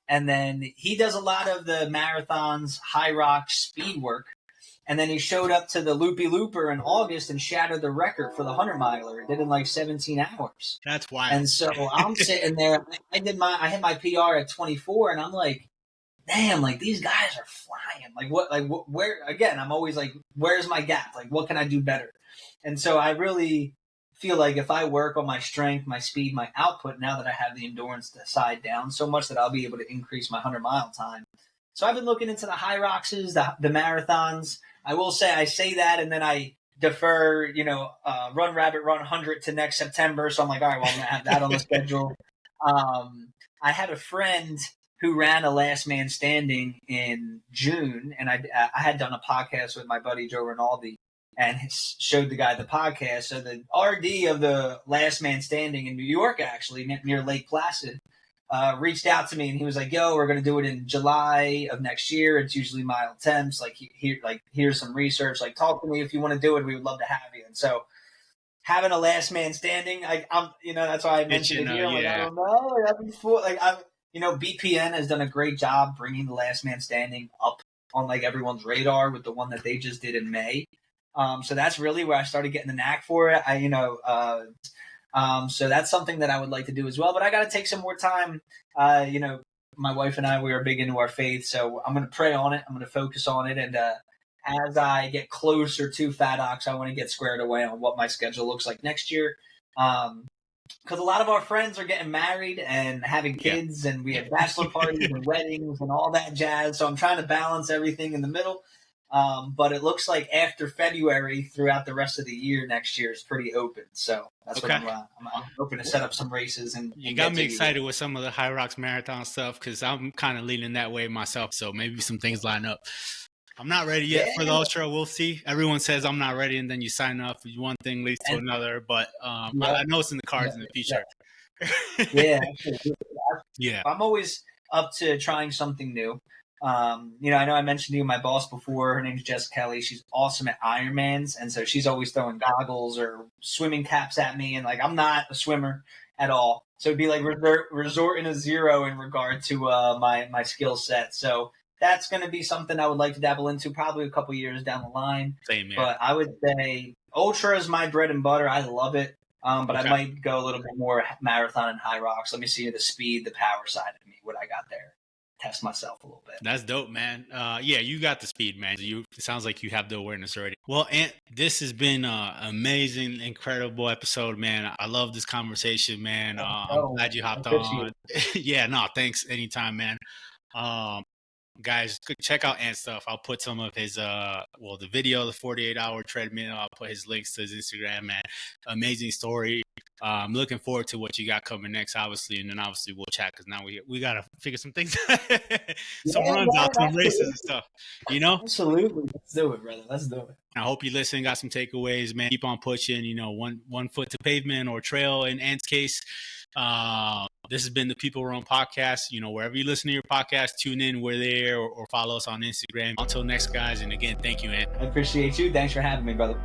And then he does a lot of the marathons, high rock speed work. And then he showed up to the Loopy Looper in August and shattered the record for the 100-miler. He did it in like 17 hours. That's wild. And so I'm sitting there. I hit my PR at 24, and I'm like, damn, like these guys are flying. Where, again, I'm always like, where's my gap? Like, what can I do better? And so I really feel like if I work on my strength, my speed, my output, now that I have the endurance to side down so much that I'll be able to increase my 100-mile time. So I've been looking into the high rockses, the marathons. I will say, I say that, and then I defer, you know, Run Rabbit Run 100 to next September. So I'm like, all right, well, I'm going to have that on the schedule. I had a friend who ran a Last Man Standing in June, and I had done a podcast with my buddy Joe Rinaldi and showed the guy the podcast. So the RD of the Last Man Standing in New York, actually, near Lake Placid, reached out to me, and he was like, yo, we're going to do it in July of next year. It's usually mild temps. Here's some research. Like, talk to me if you want to do it. We would love to have you. And so having a Last Man Standing, I'm, you know, that's why I mentioned it here. Like, I don't know. Like, I've been you know, BPN has done a great job bringing the Last Man Standing up on like everyone's radar with the one that they just did in May. So that's really where I started getting the knack for it. So that's something that I would like to do as well. But I got to take some more time. You know, my wife and I, we are big into our faith. So I'm going to pray on it. I'm going to focus on it. And as I get closer to Fat Ox, I want to get squared away on what my schedule looks like next year. Because a lot of our friends are getting married and having kids, and we have bachelor parties and weddings and all that jazz. So I'm trying to balance everything in the middle. But it looks like after February, throughout the rest of the year, next year is pretty open. So that's what I'm hoping to set up some races and you got me excited with some of the High Rocks Marathon stuff because I'm kind of leaning that way myself. So maybe some things line up. I'm not ready yet for the ultra. We'll see. Everyone says I'm not ready, and then you sign up. One thing leads to another. But I know it's in the cards in the future. Yeah. I'm always up to trying something new. I know I mentioned to you my boss before. Her name's Jess Kelly. She's awesome at Ironmans, and so she's always throwing goggles or swimming caps at me. And like, I'm not a swimmer at all, so it'd be like resorting to zero in regard to my skill set. So that's going to be something I would like to dabble into probably a couple years down the line. Same, yeah. But I would say ultra is my bread and butter. I love it. But I might go a little bit more marathon and high rocks. Let me see the speed, the power side of me, what I got there. Test myself a little bit. That's dope, man. Yeah, you got the speed, man. It sounds like you have the awareness already. Well, Ant, this has been an amazing, incredible episode, man. I love this conversation, man. I'm glad you hopped on. Yeah, no, thanks. Anytime, man. Guys, check out Ant's stuff. I'll put some of his, the video, the 48-hour treadmill. I'll put his links to his Instagram, man. Amazing story. I'm looking forward to what you got coming next, obviously, and then obviously we'll chat because now we got to figure some things, some runs out, some races and stuff, Absolutely. Let's do it, brother. Let's do it. I hope you listen, got some takeaways, man. Keep on pushing, one foot to pavement or trail in Ant's case. This has been the People Run Podcast. Wherever you listen to your podcast, tune in. We're there, or follow us on Instagram. Until next, guys. And again, thank you, Ant. I appreciate you. Thanks for having me, brother.